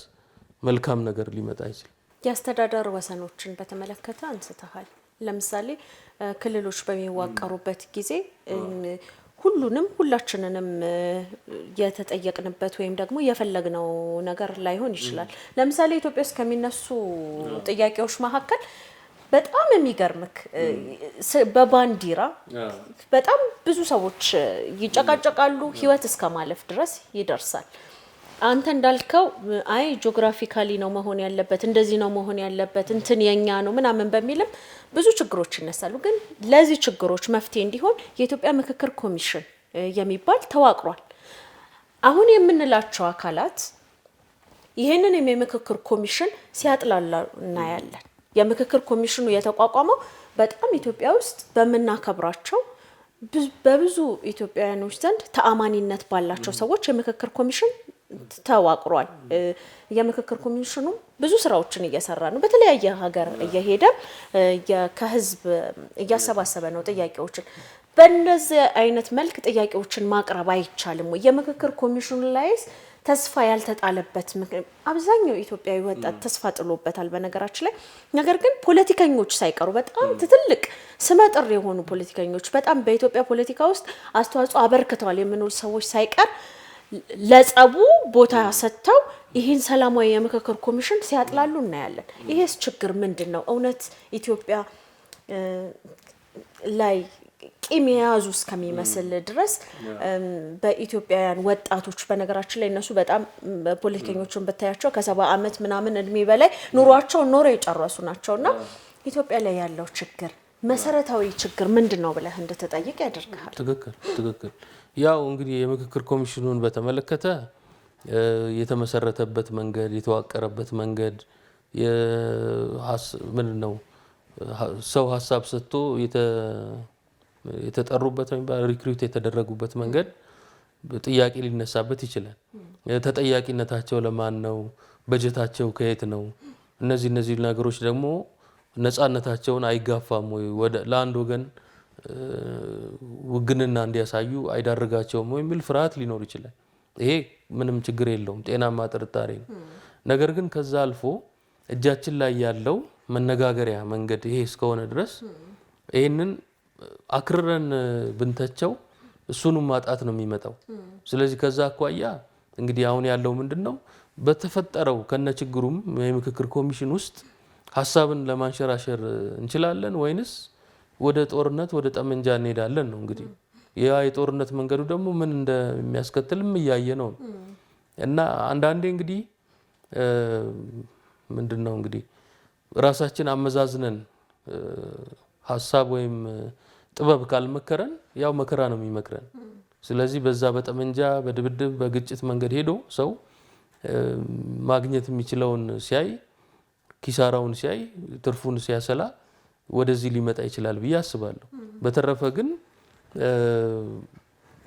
መልካም ነገር ሊመጣ አይችልም። የአስተዳደር ወሰኖችን በተመለከተ አንስተሃል። ለምሳሌ ክልሎች በሚዋቀሩበት ጊዜ ሁላችንንም የተጠየቅንበት ወይም ደግሞ የፈለግነው ነገር ላይሆን ይችላል። ለምሳሌ ኢትዮጵያ ውስጥ ከሚነሱ ጥያቄዎች መካከል በጣም የሚገርምክ በባንዲራ በጣም ብዙ ሰዎች ይጨቃጨቃሉ፣ ህይወት እስከ ማለፍ ድረስ ይደርሳል። አንተ እንዳልከው አይ ጂኦግራፊካሊ ነው መሆን ያለበት እንደዚህ ነው መሆን ያለበት እንትን የኛ ነው ምናምን በሚልም ብዙ ችግሮች ይነሳሉ። ግን ለዚህ ችግሮች መፍትሄ እንዲሆን የኢትዮጵያ ምክክር ኮሚሽን የሚባል ተዋቅሯል። አሁን የምንላቸው አካላት ይሄንን የምክክር ኮሚሽን ሲያጥላላ እናያለን። የምክክር ኮሚሽኑ የተቋቋመው በጣም ኢትዮጵያ ውስጥ በመናከብራቸው በብዙ ኢትዮጵያውያኖች ዘንድ ተአማኒነት ባላቸው ሰዎች የምክክር ኮሚሽን ተዋቅሯል። የምክክር ኮሚሽኑ ብዙ ስራዎችን እየሰራ ነው። በተለያየ ሀገር እየሄደ ከህዝብ እያሰባሰበ ነው ጥያቄዎችን። በእነዚህ አይነት መልክ ጥያቄዎችን ማቅረብ አይቻልም ወይ? የምክክር ኮሚሽኑ ላይስ ተስፋ ያልተጣለበት አብዛኛው ኢትዮጵያዊ ወጣት ተስፋ ጥሎበታል በነገራችን ላይ። ነገር ግን ፖለቲከኞች ሳይቀሩ በጣም ትልቅ ስመጥር የሆኑ ፖለቲከኞች በጣም በኢትዮጵያ ፖለቲካ ውስጥ አስተዋጽኦ አበርክተዋል የምንሉ ሰዎች ሳይቀር ለጸቡ ቦታ ሰጥተው ይህን ሰላማዊ የምክክር ኮሚሽን ሲያጥላሉ እናያለን። ይሄስ ችግር ምንድነው? እውነት ኢትዮጵያ ላይ ቂም የያዙ እስከሚመስል ድረስ በኢትዮጵያውያን ወጣቶች በነገራችን ላይ እነሱ በጣም ፖለቲከኞችን ብታያቸው ከ70 ዓመት ምናምን እድሜ በላይ ኑሯቸውን ኖረው የጨረሱ ናቸውና ኢትዮጵያ ላይ ያለው ችግር መሰረታዊ ችግር ምንድነው ብለህ እንድትጠይቅ ያደርጋል። ትክክል። ያው እንግዲህ የምክክር ኮሚሽኑን በተመለከተ የተመሰረተበት መንገድ የተዋቀረበት መንገድ ምንድነው ሰው ሀሳብ ሰጥቶ የተጠሩበት ሪክሩት የተደረጉበት መንገድ ጥያቄ ሊነሳበት ይችላል። ተጠያቂነታቸው ለማን ነው? በጀታቸው ከየት ነው? እነዚህ ነገሮች ደግሞ ነፃነታቸውን አይጋፋም ወይ? ለአንድ ወገን ውግንና እንዲያሳዩ አይዳርጋቸውም ወይ የሚል ፍርሃት ሊኖር ይችላል። ይሄ ምንም ችግር የለውም፣ ጤናማ ጥርጣሬ ነው። ነገር ግን ከዛ አልፎ እጃችን ላይ ያለው መነጋገሪያ መንገድ ይሄ እስከሆነ ድረስ ይሄንን አክርረን ብንተቸው እሱንም ማጣት ነው የሚመጣው። ስለዚህ ከዛ አኳያ እንግዲህ አሁን ያለው ምንድነው በተፈጠረው ከነችግሩም የምክክር ኮሚሽን ውስጥ ሐሳብን ለማንሸራሸር እንችላለን ወይንስ ወደ ጦርነት ወደ ጠመንጃ እንሄዳለን ነው። እንግዲህ ያ የጦርነት መንገዱ ደግሞ ምን እንደሚያስከትልም እያየ ነው እና አንዳንዴ እንግዲህ ምንድነው እንግዲህ ራሳችን አመዛዝነን ሐሳብ ወይም ጥበብ ካልመከረን ያው መከራ ነው የሚመክረን። ስለዚህ በዛ በጠመንጃ በድብድብ በግጭት መንገድ ሄዶ ሰው ማግኘት የሚችለውን ሲያይ ኪሳራውን ሲያይ ትርፉን ሲያሰላ ወደዚህ ሊመጣ ይችላል ብዬ አስባለሁ። በተረፈ ግን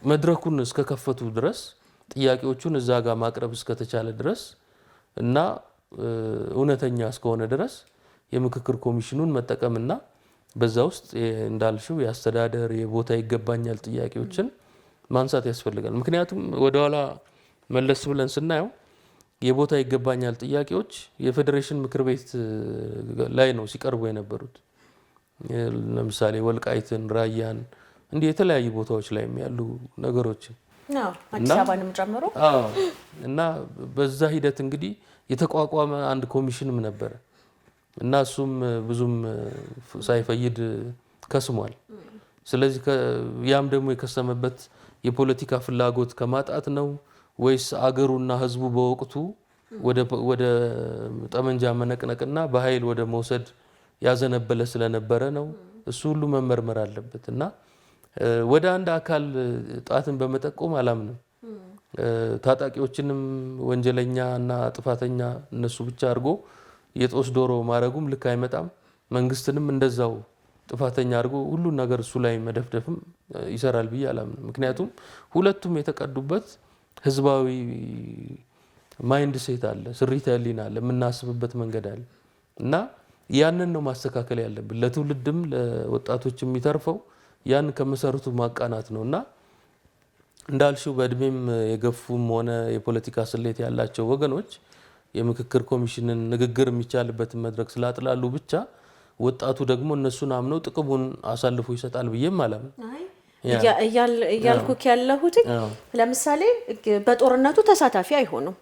መድረኩን እስከከፈቱ ድረስ ጥያቄዎቹን እዛ ጋር ማቅረብ እስከተቻለ ድረስ እና እውነተኛ እስከሆነ ድረስ የምክክር ኮሚሽኑን መጠቀምና በዛ ውስጥ እንዳልሽው የአስተዳደር የቦታ ይገባኛል ጥያቄዎችን ማንሳት ያስፈልጋል። ምክንያቱም ወደኋላ መለስ ብለን ስናየው የቦታ ይገባኛል ጥያቄዎች የፌዴሬሽን ምክር ቤት ላይ ነው ሲቀርቡ የነበሩት። ለምሳሌ ወልቃይትን፣ ራያን እንዲህ የተለያዩ ቦታዎች ላይ ያሉ ነገሮች አዲስ አበባንም ጨምሮ እና በዛ ሂደት እንግዲህ የተቋቋመ አንድ ኮሚሽንም ነበረ እና እሱም ብዙም ሳይፈይድ ከስሟል። ስለዚህ ያም ደግሞ የከሰመበት የፖለቲካ ፍላጎት ከማጣት ነው ወይስ አገሩና ህዝቡ በወቅቱ ወደ ጠመንጃ መነቅነቅና በኃይል ወደ መውሰድ ያዘነበለ ስለነበረ ነው? እሱ ሁሉ መመርመር አለበት እና ወደ አንድ አካል ጣትን በመጠቆም አላምንም። ታጣቂዎችንም ወንጀለኛ እና ጥፋተኛ እነሱ ብቻ አድርጎ የጦስ ዶሮ ማረጉም ልክ አይመጣም። መንግስትንም እንደዛው ጥፋተኛ አድርጎ ሁሉን ነገር እሱ ላይ መደፍደፍም ይሰራል ብዬ አላምንም። ምክንያቱም ሁለቱም የተቀዱበት ህዝባዊ ማይንድ ሴት አለ፣ ስሪተ ህሊና አለ፣ የምናስብበት መንገድ አለ እና ያንን ነው ማስተካከል ያለብን። ለትውልድም ለወጣቶች የሚተርፈው ያን ከመሰረቱ ማቃናት ነው እና እንዳልሽው በእድሜም የገፉም ሆነ የፖለቲካ ስሌት ያላቸው ወገኖች የምክክር ኮሚሽንን ንግግር የሚቻልበትን መድረክ ስላጥላሉ ብቻ ወጣቱ ደግሞ እነሱን አምነው ጥቅሙን አሳልፎ ይሰጣል ብዬም አላምን። እያልኩክ ያለሁት ለምሳሌ በጦርነቱ ተሳታፊ አይሆኑም፣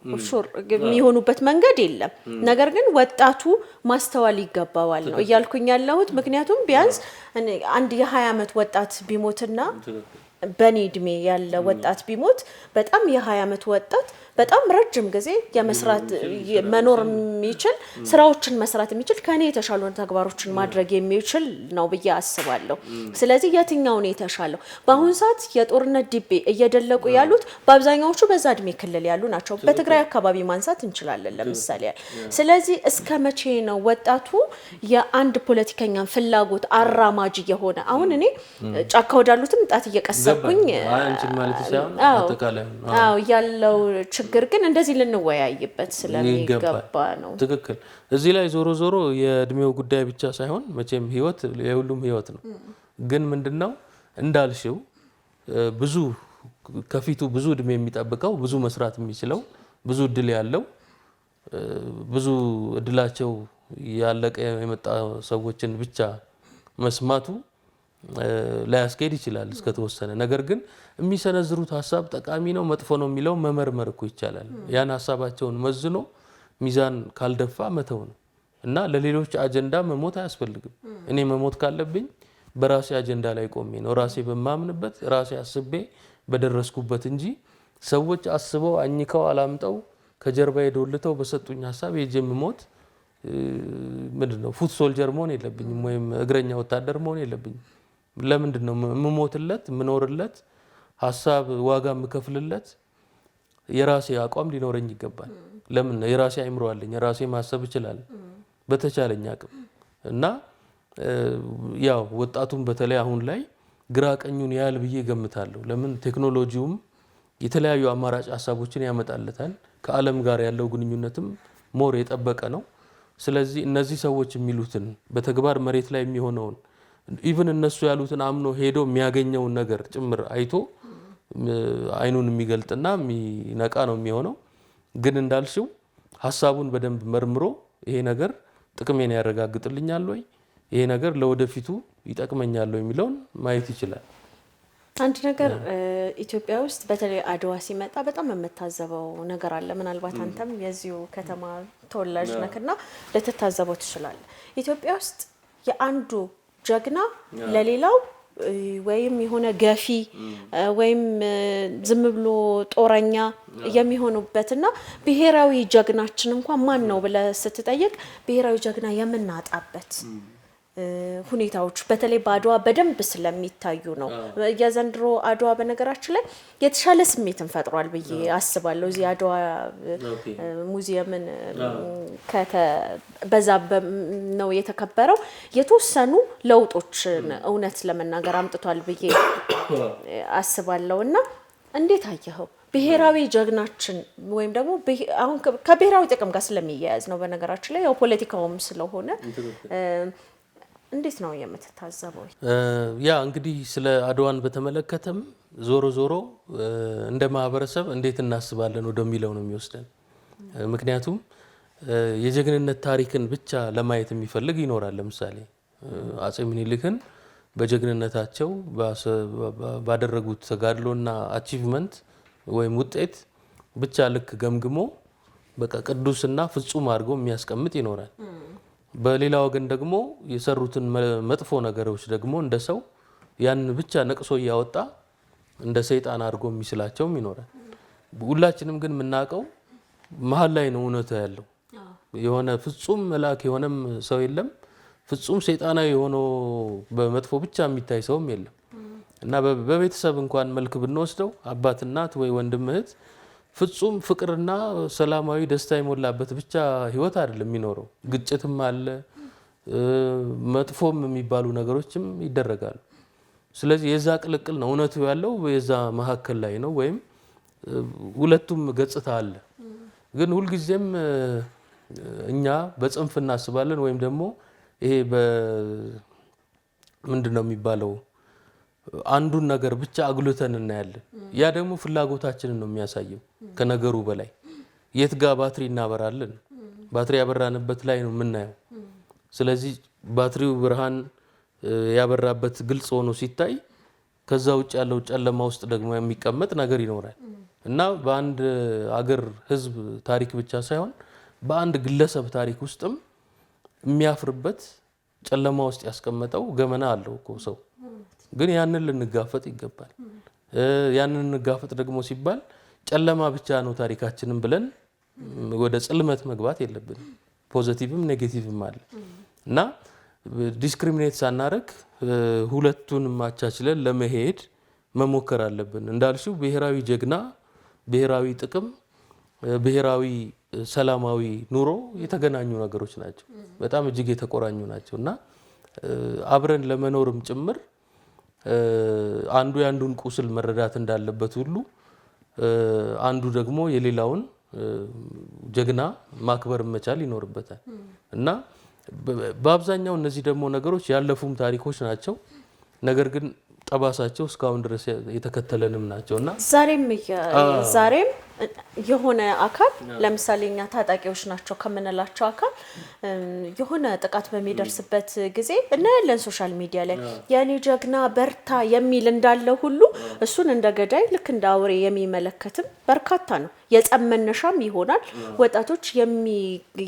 የሚሆኑበት መንገድ የለም። ነገር ግን ወጣቱ ማስተዋል ይገባዋል ነው እያልኩኝ ያለሁት። ምክንያቱም ቢያንስ አንድ የ20 ዓመት ወጣት ቢሞትና በኔ እድሜ ያለ ወጣት ቢሞት በጣም የ20 ዓመት ወጣት በጣም ረጅም ጊዜ የመስራት መኖር የሚችል ስራዎችን መስራት የሚችል ከኔ የተሻሉ ተግባሮችን ማድረግ የሚችል ነው ብዬ አስባለሁ። ስለዚህ የትኛው ነው የተሻለው? በአሁን ሰዓት የጦርነት ዲቤ እየደለቁ ያሉት በአብዛኛዎቹ በዛ እድሜ ክልል ያሉ ናቸው። በትግራይ አካባቢ ማንሳት እንችላለን ለምሳሌ። ስለዚህ እስከ መቼ ነው ወጣቱ የአንድ ፖለቲከኛን ፍላጎት አራማጅ የሆነ? አሁን እኔ ጫካ ወዳሉትም ጣት እየቀሰብኩኝ ያለው ችግር ግን እንደዚህ ልንወያይበት ስለሚገባ ነው። ትክክል። እዚህ ላይ ዞሮ ዞሮ የእድሜው ጉዳይ ብቻ ሳይሆን መቼም ህይወት የሁሉም ህይወት ነው። ግን ምንድነው እንዳልሽው ብዙ ከፊቱ ብዙ እድሜ የሚጠብቀው ብዙ መስራት የሚችለው ብዙ እድል ያለው ብዙ እድላቸው ያለቀ የመጣ ሰዎችን ብቻ መስማቱ ላያስኬድ ይችላል እስከተወሰነ። ነገር ግን የሚሰነዝሩት ሀሳብ ጠቃሚ ነው መጥፎ ነው የሚለው መመርመር እኮ ይቻላል። ያን ሀሳባቸውን መዝኖ ሚዛን ካልደፋ መተው ነው እና ለሌሎች አጀንዳ መሞት አያስፈልግም። እኔ መሞት ካለብኝ በራሴ አጀንዳ ላይ ቆሜ ነው ራሴ በማምንበት ራሴ አስቤ በደረስኩበት እንጂ ሰዎች አስበው አኝከው አላምጠው ከጀርባ ዶልተው በሰጡኝ ሀሳብ የጀም ሞት ምንድነው ፉት ሶልጀር መሆን የለብኝም ወይም እግረኛ ወታደር መሆን የለብኝም። ለምንድነው የምሞትለት የምኖርለት ሀሳብ ዋጋ የምከፍልለት? የራሴ አቋም ሊኖረኝ ይገባል። ለምን የራሴ አይምሮ አለኝ የራሴ ማሰብ ይችላል በተቻለኝ አቅም እና ያው ወጣቱን በተለይ አሁን ላይ ግራ ቀኙን ያህል ብዬ ገምታለሁ። ለምን ቴክኖሎጂውም የተለያዩ አማራጭ ሀሳቦችን ያመጣለታል። ከዓለም ጋር ያለው ግንኙነትም ሞር የጠበቀ ነው። ስለዚህ እነዚህ ሰዎች የሚሉትን በተግባር መሬት ላይ የሚሆነውን ኢቭን እነሱ ያሉትን አምኖ ሄዶ የሚያገኘውን ነገር ጭምር አይቶ አይኑን የሚገልጥና የሚነቃ ነው የሚሆነው። ግን እንዳልሽው ሀሳቡን በደንብ መርምሮ ይሄ ነገር ጥቅሜን ያረጋግጥልኛል ወይ ይሄ ነገር ለወደፊቱ ይጠቅመኛል ወይ የሚለውን ማየት ይችላል። አንድ ነገር ኢትዮጵያ ውስጥ በተለይ አድዋ ሲመጣ በጣም የምታዘበው ነገር አለ። ምናልባት አንተም የዚሁ ከተማ ተወላጅ ነህና ልትታዘበው ትችላለህ። ኢትዮጵያ ውስጥ የአንዱ ጀግና ለሌላው ወይም የሆነ ገፊ ወይም ዝም ብሎ ጦረኛ የሚሆኑበትና ብሔራዊ ጀግናችን እንኳን ማን ነው ብለህ ስትጠይቅ ብሔራዊ ጀግና የምናጣበት ሁኔታዎች በተለይ በአድዋ በደንብ ስለሚታዩ ነው። የዘንድሮ አድዋ በነገራችን ላይ የተሻለ ስሜትን ፈጥሯል ብዬ አስባለሁ። እዚህ አድዋ ሙዚየምን በዛ ነው የተከበረው። የተወሰኑ ለውጦችን እውነት ለመናገር አምጥቷል ብዬ አስባለሁ። እና እንዴት አየኸው? ብሔራዊ ጀግናችን ወይም ደግሞ አሁን ከብሔራዊ ጥቅም ጋር ስለሚያያዝ ነው በነገራችን ላይ ያው ፖለቲካውም ስለሆነ እንዴት ነው የምትታዘበው? ያ እንግዲህ ስለ አድዋን በተመለከተም ዞሮ ዞሮ እንደ ማህበረሰብ እንዴት እናስባለን ወደሚለው ነው የሚወስደን። ምክንያቱም የጀግንነት ታሪክን ብቻ ለማየት የሚፈልግ ይኖራል። ለምሳሌ አፄ ምኒልክን በጀግንነታቸው ባደረጉት ተጋድሎና አቺቭመንት ወይም ውጤት ብቻ ልክ ገምግሞ በቃ ቅዱስና ፍጹም አድርጎ የሚያስቀምጥ ይኖራል። በሌላ ወገን ደግሞ የሰሩትን መጥፎ ነገሮች ደግሞ እንደ ሰው ያን ብቻ ነቅሶ እያወጣ እንደ ሰይጣን አድርጎ የሚስላቸውም ይኖራል። ሁላችንም ግን የምናውቀው መሀል ላይ ነው እውነቱ ያለው። የሆነ ፍጹም መልአክ የሆነም ሰው የለም፣ ፍጹም ሰይጣናዊ ሆኖ በመጥፎ ብቻ የሚታይ ሰውም የለም እና በቤተሰብ እንኳን መልክ ብንወስደው አባት እናት ወይ ወንድም እህት ፍጹም ፍቅርና ሰላማዊ ደስታ የሞላበት ብቻ ህይወት አይደለም የሚኖረው። ግጭትም አለ፣ መጥፎም የሚባሉ ነገሮችም ይደረጋሉ። ስለዚህ የዛ ቅልቅል ነው እውነቱ ያለው የዛ መሀከል ላይ ነው፣ ወይም ሁለቱም ገጽታ አለ። ግን ሁልጊዜም እኛ በጽንፍ እናስባለን ወይም ደግሞ ይሄ ምንድነው የሚባለው አንዱን ነገር ብቻ አጉልተን እናያለን። ያ ደግሞ ፍላጎታችንን ነው የሚያሳየው። ከነገሩ በላይ የት ጋር ባትሪ እናበራለን፣ ባትሪ ያበራንበት ላይ ነው የምናየው። ስለዚህ ባትሪው ብርሃን ያበራበት ግልጽ ሆኖ ሲታይ ከዛ ውጭ ያለው ጨለማ ውስጥ ደግሞ የሚቀመጥ ነገር ይኖራል እና በአንድ አገር ህዝብ ታሪክ ብቻ ሳይሆን በአንድ ግለሰብ ታሪክ ውስጥም የሚያፍርበት ጨለማ ውስጥ ያስቀመጠው ገመና አለው እኮ ሰው። ግን ያንን ልንጋፈጥ ይገባል። ያንን እንጋፈጥ ደግሞ ሲባል ጨለማ ብቻ ነው ታሪካችንን ብለን ወደ ጽልመት መግባት የለብንም። ፖዚቲቭም ኔጌቲቭም አለ እና ዲስክሪሚኔት ሳናረግ ሁለቱንም አቻችለን ለመሄድ መሞከር አለብን። እንዳልሽው ብሔራዊ ጀግና፣ ብሔራዊ ጥቅም፣ ብሔራዊ ሰላማዊ ኑሮ የተገናኙ ነገሮች ናቸው። በጣም እጅግ የተቆራኙ ናቸው እና አብረን ለመኖርም ጭምር አንዱ ያንዱን ቁስል መረዳት እንዳለበት ሁሉ አንዱ ደግሞ የሌላውን ጀግና ማክበር መቻል ይኖርበታል እና በአብዛኛው እነዚህ ደግሞ ነገሮች ያለፉም ታሪኮች ናቸው። ነገር ግን ጠባሳቸው እስካሁን ድረስ የተከተለንም ናቸውና ዛሬም የሆነ አካል ለምሳሌ እኛ ታጣቂዎች ናቸው ከምንላቸው አካል የሆነ ጥቃት በሚደርስበት ጊዜ እናያለን ሶሻል ሚዲያ ላይ የኔ ጀግና በርታ የሚል እንዳለ ሁሉ እሱን እንደ ገዳይ ልክ እንደ አውሬ የሚመለከትም በርካታ ነው። የጸብ መነሻም ይሆናል። ወጣቶች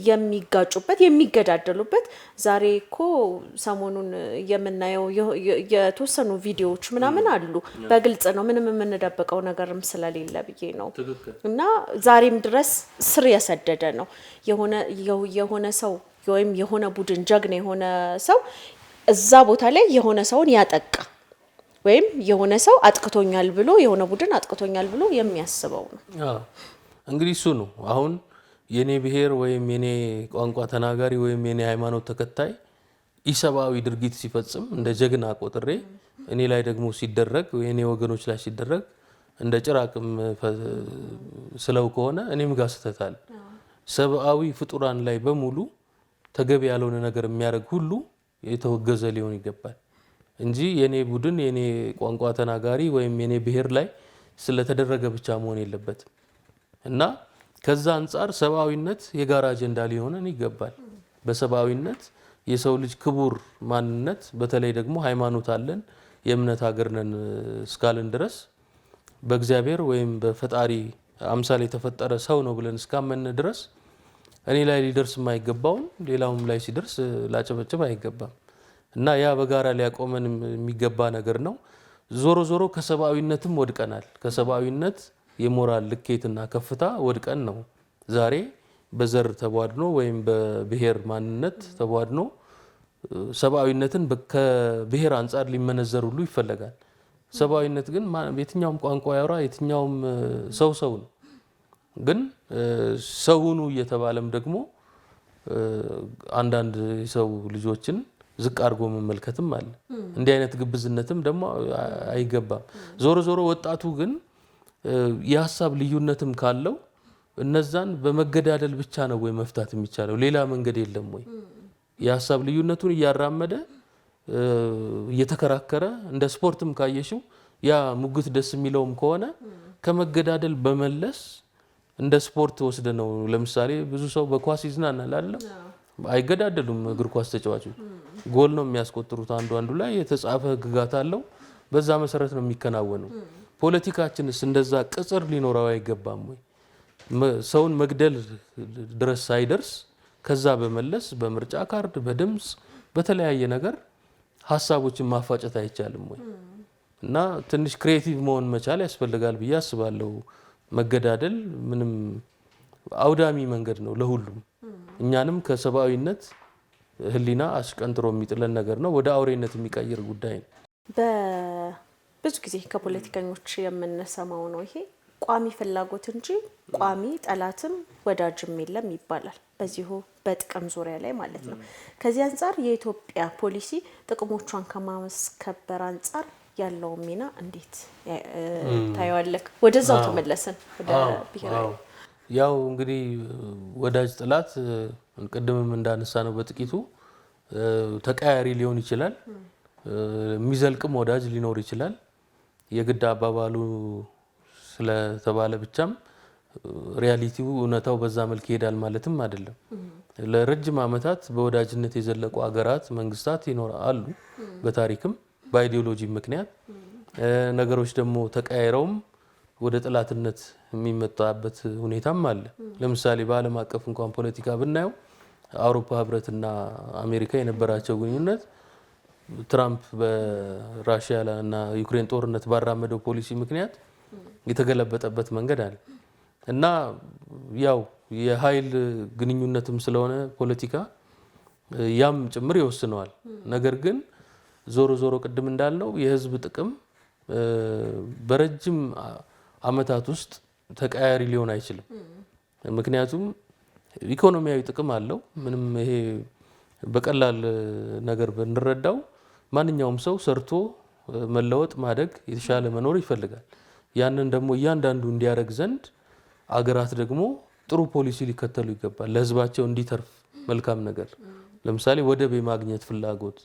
የሚጋጩበት የሚገዳደሉበት ዛሬ እኮ ሰሞኑን የምናየው የተወሰኑ ቪዲዮዎች ምናምን አሉ። በግልጽ ነው፣ ምንም የምንደብቀው ነገርም ስለሌለ ብዬ ነው። እና ዛሬም ድረስ ስር የሰደደ ነው። የሆነ ሰው ወይም የሆነ ቡድን ጀግና የሆነ ሰው እዛ ቦታ ላይ የሆነ ሰውን ያጠቃ ወይም የሆነ ሰው አጥቅቶኛል ብሎ የሆነ ቡድን አጥቅቶኛል ብሎ የሚያስበው ነው። እንግዲህ እሱ ነው አሁን የኔ ብሔር ወይም የኔ ቋንቋ ተናጋሪ ወይም የኔ ሃይማኖት ተከታይ ኢሰብአዊ ድርጊት ሲፈጽም እንደ ጀግና ቆጥሬ እኔ ላይ ደግሞ ሲደረግ የኔ ወገኖች ላይ ሲደረግ እንደ ጭራቅም ስለው ከሆነ እኔም ጋር ስተታል። ሰብአዊ ፍጡራን ላይ በሙሉ ተገቢ ያልሆነ ነገር የሚያደርግ ሁሉ የተወገዘ ሊሆን ይገባል እንጂ የኔ ቡድን የኔ ቋንቋ ተናጋሪ ወይም የኔ ብሔር ላይ ስለተደረገ ብቻ መሆን የለበትም። እና ከዛ አንፃር ሰብአዊነት የጋራ አጀንዳ ሊሆነን ይገባል። በሰብአዊነት የሰው ልጅ ክቡር ማንነት በተለይ ደግሞ ሃይማኖት አለን የእምነት ሀገር ነን እስካልን ድረስ በእግዚአብሔር ወይም በፈጣሪ አምሳል የተፈጠረ ሰው ነው ብለን እስካመን ድረስ እኔ ላይ ሊደርስ የማይገባውን ሌላውም ላይ ሲደርስ ላጨበጭብ አይገባም። እና ያ በጋራ ሊያቆመን የሚገባ ነገር ነው። ዞሮ ዞሮ ከሰብአዊነትም ወድቀናል። ከሰብአዊነት የሞራል ልኬትና ከፍታ ወድቀን ነው ዛሬ በዘር ተቧድኖ ወይም በብሔር ማንነት ተቧድኖ ሰብአዊነትን ከብሔር አንጻር ሊመነዘር ሁሉ ይፈለጋል። ሰብአዊነት ግን የትኛውም ቋንቋ ያወራ የትኛውም ሰው ነው። ግን ሰው ሁኑ እየተባለም ደግሞ አንዳንድ የሰው ልጆችን ዝቅ አድርጎ መመልከትም አለ። እንዲህ አይነት ግብዝነትም ደግሞ አይገባም። ዞሮ ዞሮ ወጣቱ ግን የሀሳብ ልዩነትም ካለው እነዛን በመገዳደል ብቻ ነው ወይ መፍታት የሚቻለው? ሌላ መንገድ የለም ወይ? የሀሳብ ልዩነቱን እያራመደ እየተከራከረ እንደ ስፖርትም ካየሽው ያ ሙግት ደስ የሚለውም ከሆነ ከመገዳደል በመለስ እንደ ስፖርት ወስደ ነው። ለምሳሌ ብዙ ሰው በኳስ ይዝናናል አይደል? አይገዳደሉም። እግር ኳስ ተጫዋቾች ጎል ነው የሚያስቆጥሩት። አንዱ ላይ የተጻፈ ህግጋት አለው። በዛ መሰረት ነው የሚከናወነው። ፖለቲካችንስ እንደዛ ቅጽር ሊኖረው አይገባም ወይ? ሰውን መግደል ድረስ ሳይደርስ ከዛ በመለስ በምርጫ ካርድ በድምጽ በተለያየ ነገር ሀሳቦችን ማፋጨት አይቻልም ወይ? እና ትንሽ ክሬቲቭ መሆን መቻል ያስፈልጋል ብዬ አስባለሁ። መገዳደል ምንም አውዳሚ መንገድ ነው ለሁሉም። እኛንም ከሰብአዊነት ህሊና አስቀንጥሮ የሚጥለን ነገር ነው። ወደ አውሬነት የሚቀይር ጉዳይ ነው። በብዙ ጊዜ ከፖለቲከኞች የምንሰማው ነው ይሄ ቋሚ ፍላጎት እንጂ ቋሚ ጠላትም ወዳጅም የለም ይባላል። በዚሁ በጥቅም ዙሪያ ላይ ማለት ነው። ከዚህ አንጻር የኢትዮጵያ ፖሊሲ ጥቅሞቿን ከማስከበር አንጻር ያለው ሚና እንዴት ታየዋለህ? ወደዛው ተመለስን ወደ ብሔራዊ ያው እንግዲህ ወዳጅ ጠላት ቅድምም እንዳነሳ ነው በጥቂቱ ተቀያሪ ሊሆን ይችላል። የሚዘልቅም ወዳጅ ሊኖር ይችላል። የግድ አባባሉ ስለተባለ ብቻም ሪያሊቲው እውነታው በዛ መልክ ይሄዳል ማለትም አይደለም። ለረጅም ዓመታት በወዳጅነት የዘለቁ ሀገራት መንግስታት ይኖራሉ። በታሪክም በአይዲዮሎጂ ምክንያት ነገሮች ደግሞ ተቀያይረውም ወደ ጠላትነት የሚመጣበት ሁኔታም አለ። ለምሳሌ በዓለም አቀፍ እንኳን ፖለቲካ ብናየው አውሮፓ ህብረትና አሜሪካ የነበራቸው ግንኙነት ትራምፕ በራሽያ እና ዩክሬን ጦርነት ባራመደው ፖሊሲ ምክንያት የተገለበጠበት መንገድ አለ እና ያው የኃይል ግንኙነትም ስለሆነ ፖለቲካ ያም ጭምር ይወስነዋል። ነገር ግን ዞሮ ዞሮ ቅድም እንዳልነው የህዝብ ጥቅም በረጅም ዓመታት ውስጥ ተቀያሪ ሊሆን አይችልም። ምክንያቱም ኢኮኖሚያዊ ጥቅም አለው። ምንም ይሄ በቀላል ነገር ብንረዳው ማንኛውም ሰው ሰርቶ መለወጥ ማደግ የተሻለ መኖር ይፈልጋል። ያንን ደግሞ እያንዳንዱ እንዲያደርግ ዘንድ አገራት ደግሞ ጥሩ ፖሊሲ ሊከተሉ ይገባል። ለህዝባቸው እንዲተርፍ መልካም ነገር ለምሳሌ ወደብ የማግኘት ፍላጎት፣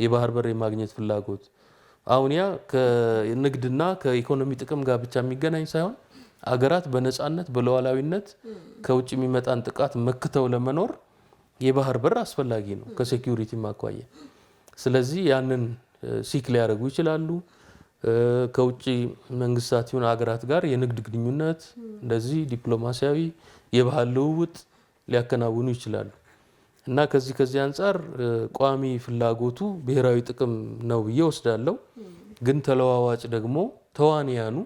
የባህር በር የማግኘት ፍላጎት አሁን ያ ከንግድና ከኢኮኖሚ ጥቅም ጋር ብቻ የሚገናኝ ሳይሆን አገራት በነጻነት በሉዓላዊነት ከውጭ የሚመጣን ጥቃት መክተው ለመኖር የባህር በር አስፈላጊ ነው ከሴኩሪቲ ማኳያ። ስለዚህ ያንን ሲክ ሊያደርጉ ይችላሉ። ከውጭ መንግስታት ይሁን አገራት ጋር የንግድ ግንኙነት እንደዚህ ዲፕሎማሲያዊ የባህል ልውውጥ ሊያከናውኑ ይችላሉ። እና ከዚህ አንፃር ቋሚ ፍላጎቱ ብሔራዊ ጥቅም ነው ብዬ ወስዳለሁ። ግን ተለዋዋጭ ደግሞ ተዋንያኑ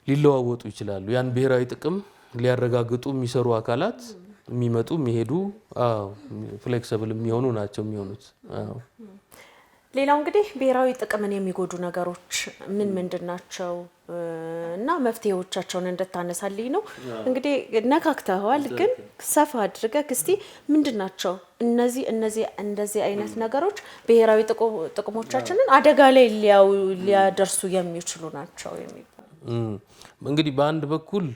ሊለዋወጡ ይችላሉ። ያን ብሔራዊ ጥቅም ሊያረጋግጡ የሚሰሩ አካላት የሚመጡ የሚሄዱ ፍሌክሲብል የሚሆኑ ናቸው የሚሆኑት። ሌላው እንግዲህ ብሔራዊ ጥቅምን የሚጎዱ ነገሮች ምንድን ናቸው እና መፍትሄዎቻቸውን እንድታነሳልኝ ነው። እንግዲህ ነካክተዋል፣ ግን ሰፋ አድርገህ እስቲ ምንድን ናቸው እንደዚህ አይነት ነገሮች ብሔራዊ ጥቅሞቻችንን አደጋ ላይ ሊያደርሱ የሚችሉ ናቸው የሚባል? እንግዲህ በአንድ በኩል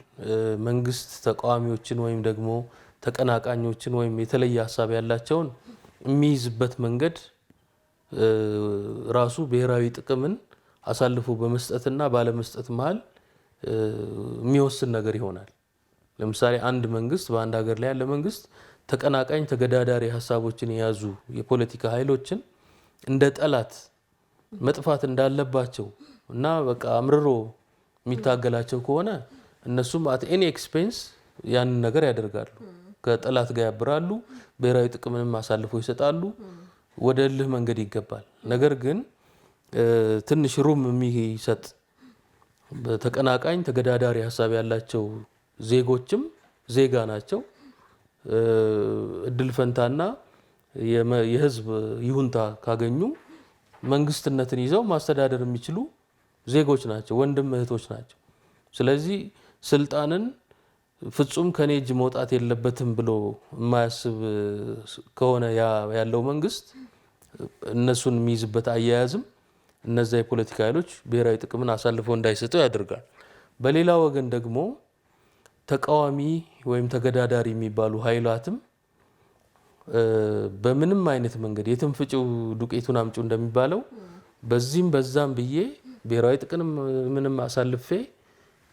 መንግስት ተቃዋሚዎችን ወይም ደግሞ ተቀናቃኞችን ወይም የተለየ ሀሳብ ያላቸውን የሚይዝበት መንገድ ራሱ ብሔራዊ ጥቅምን አሳልፎ በመስጠትና ባለመስጠት መሃል የሚወስን ነገር ይሆናል። ለምሳሌ አንድ መንግስት በአንድ ሀገር ላይ ያለ መንግስት ተቀናቃኝ ተገዳዳሪ ሀሳቦችን የያዙ የፖለቲካ ኃይሎችን እንደ ጠላት መጥፋት እንዳለባቸው እና በቃ አምርሮ የሚታገላቸው ከሆነ እነሱም አት ኤኒ ኤክስፔንስ ያንን ነገር ያደርጋሉ። ከጠላት ጋር ያብራሉ፣ ብሔራዊ ጥቅምንም አሳልፎ ይሰጣሉ። ወደ እልህ መንገድ ይገባል። ነገር ግን ትንሽ ሩም የሚሰጥ በተቀናቃኝ ተገዳዳሪ ሀሳብ ያላቸው ዜጎችም ዜጋ ናቸው። እድል ፈንታና የህዝብ ይሁንታ ካገኙ መንግስትነትን ይዘው ማስተዳደር የሚችሉ ዜጎች ናቸው፣ ወንድም እህቶች ናቸው። ስለዚህ ስልጣንን ፍጹም ከኔ እጅ መውጣት የለበትም ብሎ የማያስብ ከሆነ ያለው መንግስት እነሱን የሚይዝበት አያያዝም እነዛ የፖለቲካ ኃይሎች ብሔራዊ ጥቅምን አሳልፈው እንዳይሰጡ ያደርጋል። በሌላ ወገን ደግሞ ተቃዋሚ ወይም ተገዳዳሪ የሚባሉ ኃይላትም በምንም አይነት መንገድ የትም ፍጪው ዱቄቱን አምጪው እንደሚባለው በዚህም በዛም ብዬ ብሔራዊ ጥቅም ምንም አሳልፌ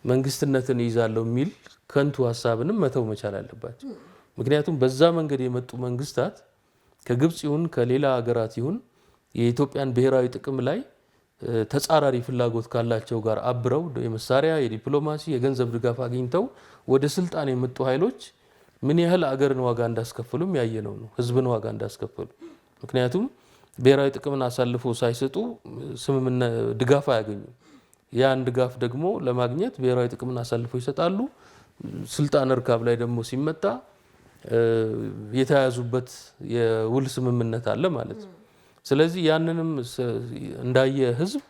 መንግስትነትን ይዛለው የሚል ከንቱ ሀሳብንም መተው መቻል አለባቸው። ምክንያቱም በዛ መንገድ የመጡ መንግስታት ከግብጽ ይሁን ከሌላ ሀገራት ይሁን የኢትዮጵያን ብሔራዊ ጥቅም ላይ ተጻራሪ ፍላጎት ካላቸው ጋር አብረው የመሳሪያ የዲፕሎማሲ የገንዘብ ድጋፍ አግኝተው ወደ ስልጣን የመጡ ኃይሎች ምን ያህል አገርን ዋጋ እንዳስከፈሉም ያየነው ነው፣ ህዝብን ዋጋ እንዳስከፈሉ። ምክንያቱም ብሔራዊ ጥቅምን አሳልፎ ሳይሰጡ ስምምነት ድጋፍ አያገኙም። ያን ድጋፍ ደግሞ ለማግኘት ብሔራዊ ጥቅምን አሳልፎ ይሰጣሉ። ስልጣን እርካብ ላይ ደግሞ ሲመጣ የተያዙበት የውል ስምምነት አለ ማለት ነው። ስለዚህ ያንንም እንዳየ ህዝብ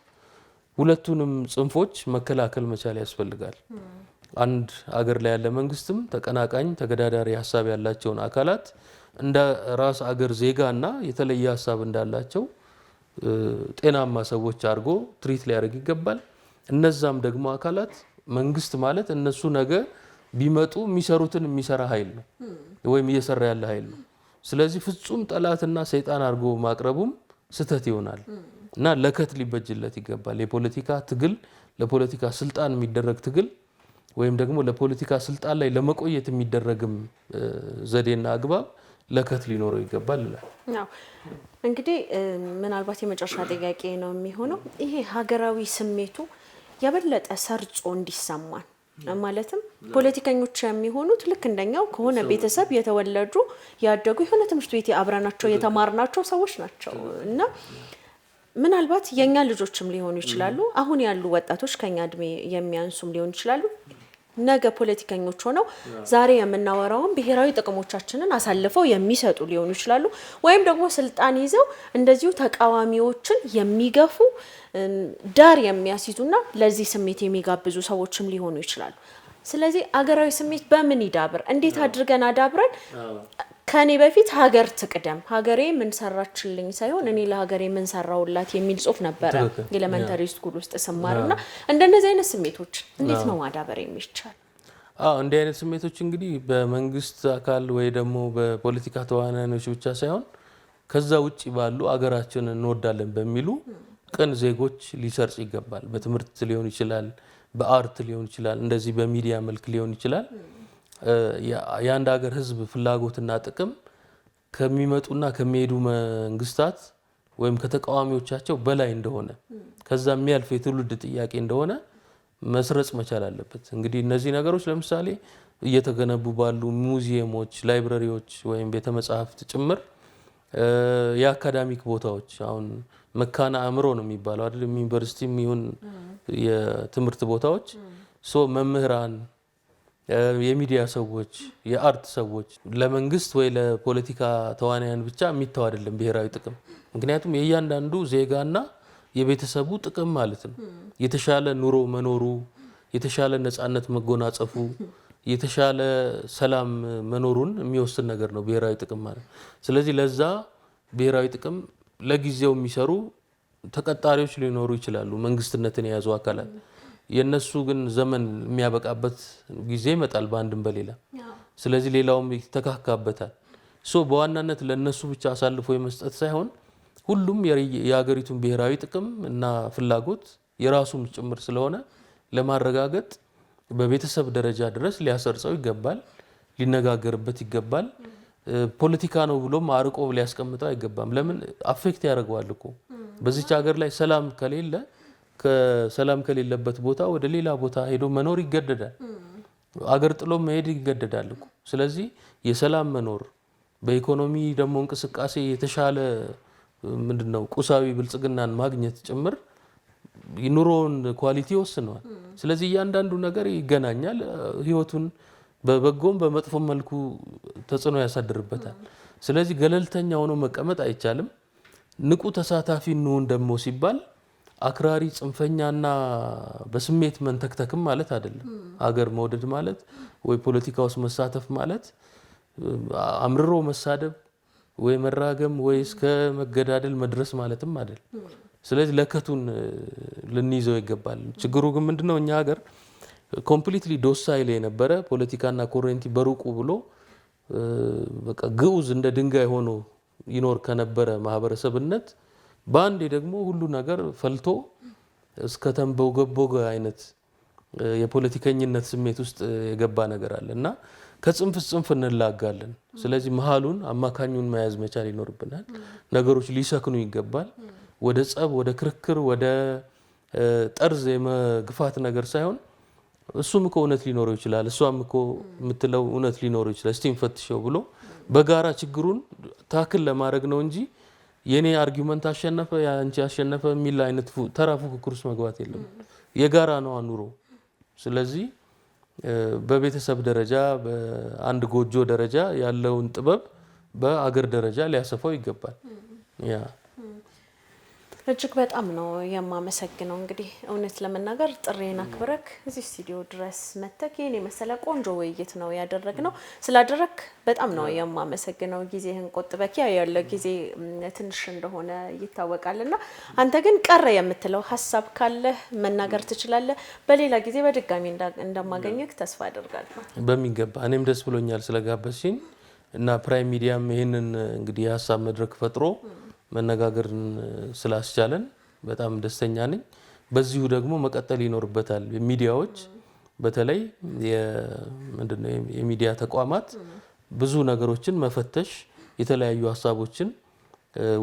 ሁለቱንም ጽንፎች መከላከል መቻል ያስፈልጋል። አንድ አገር ላይ ያለ መንግስትም ተቀናቃኝ ተገዳዳሪ ሀሳብ ያላቸውን አካላት እንደ ራስ አገር ዜጋና የተለየ ሀሳብ እንዳላቸው ጤናማ ሰዎች አድርጎ ትሪት ሊያደርግ ይገባል። እነዛም ደግሞ አካላት መንግስት ማለት እነሱ ነገ ቢመጡ የሚሰሩትን የሚሰራ ኃይል ነው ወይም እየሰራ ያለ ኃይል ነው። ስለዚህ ፍጹም ጠላትና ሰይጣን አድርጎ ማቅረቡም ስተት ይሆናል እና ለከት ሊበጅለት ይገባል። የፖለቲካ ትግል ለፖለቲካ ስልጣን የሚደረግ ትግል ወይም ደግሞ ለፖለቲካ ስልጣን ላይ ለመቆየት የሚደረግም ዘዴና አግባብ ለከት ሊኖረው ይገባል ይላል። እንግዲህ ምናልባት የመጨረሻ ጥያቄ ነው የሚሆነው ይሄ ሀገራዊ ስሜቱ የበለጠ ሰርጾ እንዲሰማን ማለትም ፖለቲከኞች የሚሆኑት ልክ እንደኛው ከሆነ ቤተሰብ የተወለዱ ያደጉ የሆነ ትምህርት ቤት አብረናቸው የተማርናቸው ሰዎች ናቸው እና ምናልባት የኛ ልጆችም ሊሆኑ ይችላሉ። አሁን ያሉ ወጣቶች ከኛ እድሜ የሚያንሱም ሊሆኑ ይችላሉ። ነገ ፖለቲከኞች ሆነው ዛሬ የምናወራውን ብሔራዊ ጥቅሞቻችንን አሳልፈው የሚሰጡ ሊሆኑ ይችላሉ። ወይም ደግሞ ስልጣን ይዘው እንደዚሁ ተቃዋሚዎችን የሚገፉ ዳር የሚያስይዙና ለዚህ ስሜት የሚጋብዙ ሰዎችም ሊሆኑ ይችላሉ። ስለዚህ አገራዊ ስሜት በምን ይዳብር? እንዴት አድርገን አዳብረን ከኔ በፊት ሀገር ትቅደም፣ ሀገሬ ምን ሰራችልኝ ሳይሆን እኔ ለሀገሬ ምን ሰራውላት የሚል ጽሁፍ ነበረ ኤሌመንተሪ ስኩል ውስጥ ስማርና እንደነዚህ አይነት ስሜቶች እንዴት ነው ማዳበር የሚቻል? እንዲህ አይነት ስሜቶች እንግዲህ በመንግስት አካል ወይ ደግሞ በፖለቲካ ተዋናዮች ብቻ ሳይሆን ከዛ ውጪ ባሉ አገራችንን እንወዳለን በሚሉ ቅን ዜጎች ሊሰርጽ ይገባል። በትምህርት ሊሆን ይችላል፣ በአርት ሊሆን ይችላል፣ እንደዚህ በሚዲያ መልክ ሊሆን ይችላል። የአንድ ሀገር ህዝብ ፍላጎትና ጥቅም ከሚመጡና ከሚሄዱ መንግስታት ወይም ከተቃዋሚዎቻቸው በላይ እንደሆነ ከዛ የሚያልፍ የትውልድ ጥያቄ እንደሆነ መስረጽ መቻል አለበት። እንግዲህ እነዚህ ነገሮች ለምሳሌ እየተገነቡ ባሉ ሙዚየሞች፣ ላይብረሪዎች ወይም ቤተ መጻሕፍት ጭምር የአካዳሚክ ቦታዎች አሁን መካነ አእምሮ ነው የሚባለው አይደል? ዩኒቨርሲቲም ይሁን የትምህርት ቦታዎች መምህራን፣ የሚዲያ ሰዎች፣ የአርት ሰዎች ለመንግስት ወይ ለፖለቲካ ተዋናያን ብቻ የሚተው አይደለም ብሔራዊ ጥቅም። ምክንያቱም የእያንዳንዱ ዜጋና የቤተሰቡ ጥቅም ማለት ነው። የተሻለ ኑሮ መኖሩ፣ የተሻለ ነጻነት መጎናጸፉ፣ የተሻለ ሰላም መኖሩን የሚወስን ነገር ነው ብሔራዊ ጥቅም ማለት። ስለዚህ ለዛ ብሔራዊ ጥቅም ለጊዜው የሚሰሩ ተቀጣሪዎች ሊኖሩ ይችላሉ፣ መንግስትነትን የያዙ አካላት። የነሱ ግን ዘመን የሚያበቃበት ጊዜ ይመጣል በአንድም በሌላ። ስለዚህ ሌላውም ይተካካበታል። በዋናነት ለነሱ ብቻ አሳልፎ የመስጠት ሳይሆን ሁሉም የሀገሪቱን ብሔራዊ ጥቅም እና ፍላጎት የራሱን ጭምር ስለሆነ ለማረጋገጥ በቤተሰብ ደረጃ ድረስ ሊያሰርጸው ይገባል፣ ሊነጋገርበት ይገባል። ፖለቲካ ነው ብሎም አርቆ ሊያስቀምጠው አይገባም። ለምን አፌክት ያደርገዋል እኮ በዚች ሀገር ላይ ሰላም ከሌለ ከሰላም ከሌለበት ቦታ ወደ ሌላ ቦታ ሄዶ መኖር ይገደዳል። አገር ጥሎ መሄድ ይገደዳል እኮ። ስለዚህ የሰላም መኖር በኢኮኖሚ ደግሞ እንቅስቃሴ የተሻለ ምንድነው ቁሳዊ ብልጽግናን ማግኘት ጭምር ኑሮን ኳሊቲ ወስነዋል። ስለዚህ እያንዳንዱ ነገር ይገናኛል። ህይወቱን በበጎም በመጥፎም መልኩ ተጽዕኖ ያሳድርበታል። ስለዚህ ገለልተኛ ሆኖ መቀመጥ አይቻልም። ንቁ ተሳታፊ እንሁን ደግሞ ሲባል አክራሪ ጽንፈኛና በስሜት መንተክተክም ማለት አይደለም። አገር መውደድ ማለት ወይ ፖለቲካ ውስጥ መሳተፍ ማለት አምርሮ መሳደብ ወይ መራገም ወይ እስከ መገዳደል መድረስ ማለትም አይደለም። ስለዚህ ለከቱን ልንይዘው ይገባል። ችግሩ ግን ምንድነው እኛ ሀገር ኮምፕሊትሊ ዶሳይል የነበረ ፖለቲካና ኮሬንቲ በሩቁ ብሎ በቃ ግዑዝ እንደ ድንጋይ ሆኖ ይኖር ከነበረ ማህበረሰብነት በአንዴ ደግሞ ሁሉ ነገር ፈልቶ እስከ ተንበውገቦገ አይነት የፖለቲከኝነት ስሜት ውስጥ የገባ ነገር አለ እና ከጽንፍ ጽንፍ እንላጋለን። ስለዚህ መሃሉን አማካኙን መያዝ መቻል ይኖርብናል። ነገሮች ሊሰክኑ ይገባል። ወደ ጸብ፣ ወደ ክርክር፣ ወደ ጠርዝ የመግፋት ነገር ሳይሆን እሱም እኮ እውነት ሊኖረው ይችላል፣ እሷም እኮ የምትለው እውነት ሊኖረው ይችላል፣ እስቲ እንፈትሸው ብሎ በጋራ ችግሩን ታክል ለማድረግ ነው እንጂ የኔ አርጊውመንት አሸነፈ ያንቺ አሸነፈ የሚል አይነት ተራ ፉክክር ውስጥ መግባት የለም። የጋራ ነው ኑሮ። ስለዚህ በቤተሰብ ደረጃ በአንድ ጎጆ ደረጃ ያለውን ጥበብ በአገር ደረጃ ሊያሰፋው ይገባል። ያ እጅግ በጣም ነው የማመሰግነው። እንግዲህ እውነት ለመናገር ጥሬን አክብረክ እዚህ ስቱዲዮ ድረስ መተክ የኔ መሰለ ቆንጆ ውይይት ነው ያደረግነው። ስላደረክ በጣም ነው የማመሰግነው። ጊዜህን ቆጥበክ ያለው ጊዜ ትንሽ እንደሆነ ይታወቃልና አንተ ግን ቀረ የምትለው ሐሳብ ካለ መናገር ትችላለህ። በሌላ ጊዜ በድጋሚ እንደማገኘክ ተስፋ አደርጋለሁ። በሚገባ እኔም ደስ ብሎኛል ስለጋበዝሽኝ እና ፕራይም ሚዲያም ይሄንን እንግዲህ የሐሳብ መድረክ ፈጥሮ መነጋገርን ስላስቻለን በጣም ደስተኛ ነኝ። በዚሁ ደግሞ መቀጠል ይኖርበታል። ሚዲያዎች በተለይ የሚዲያ ተቋማት ብዙ ነገሮችን መፈተሽ፣ የተለያዩ ሐሳቦችን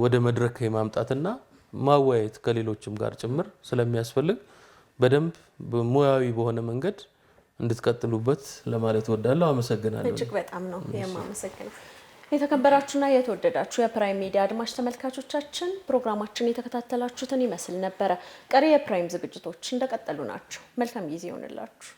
ወደ መድረክ የማምጣትና ማወያየት ከሌሎችም ጋር ጭምር ስለሚያስፈልግ በደንብ ሙያዊ በሆነ መንገድ እንድትቀጥሉበት ለማለት እወዳለሁ። አመሰግናለሁ። እጅግ በጣም ነው የማመሰግነው። የተከበራችሁና የተወደዳችሁ የፕራይም ሚዲያ አድማጭ ተመልካቾቻችን ፕሮግራማችን የተከታተላችሁትን ይመስል ነበረ። ቀሪ የፕራይም ዝግጅቶች እንደቀጠሉ ናቸው። መልካም ጊዜ ይሆንላችሁ።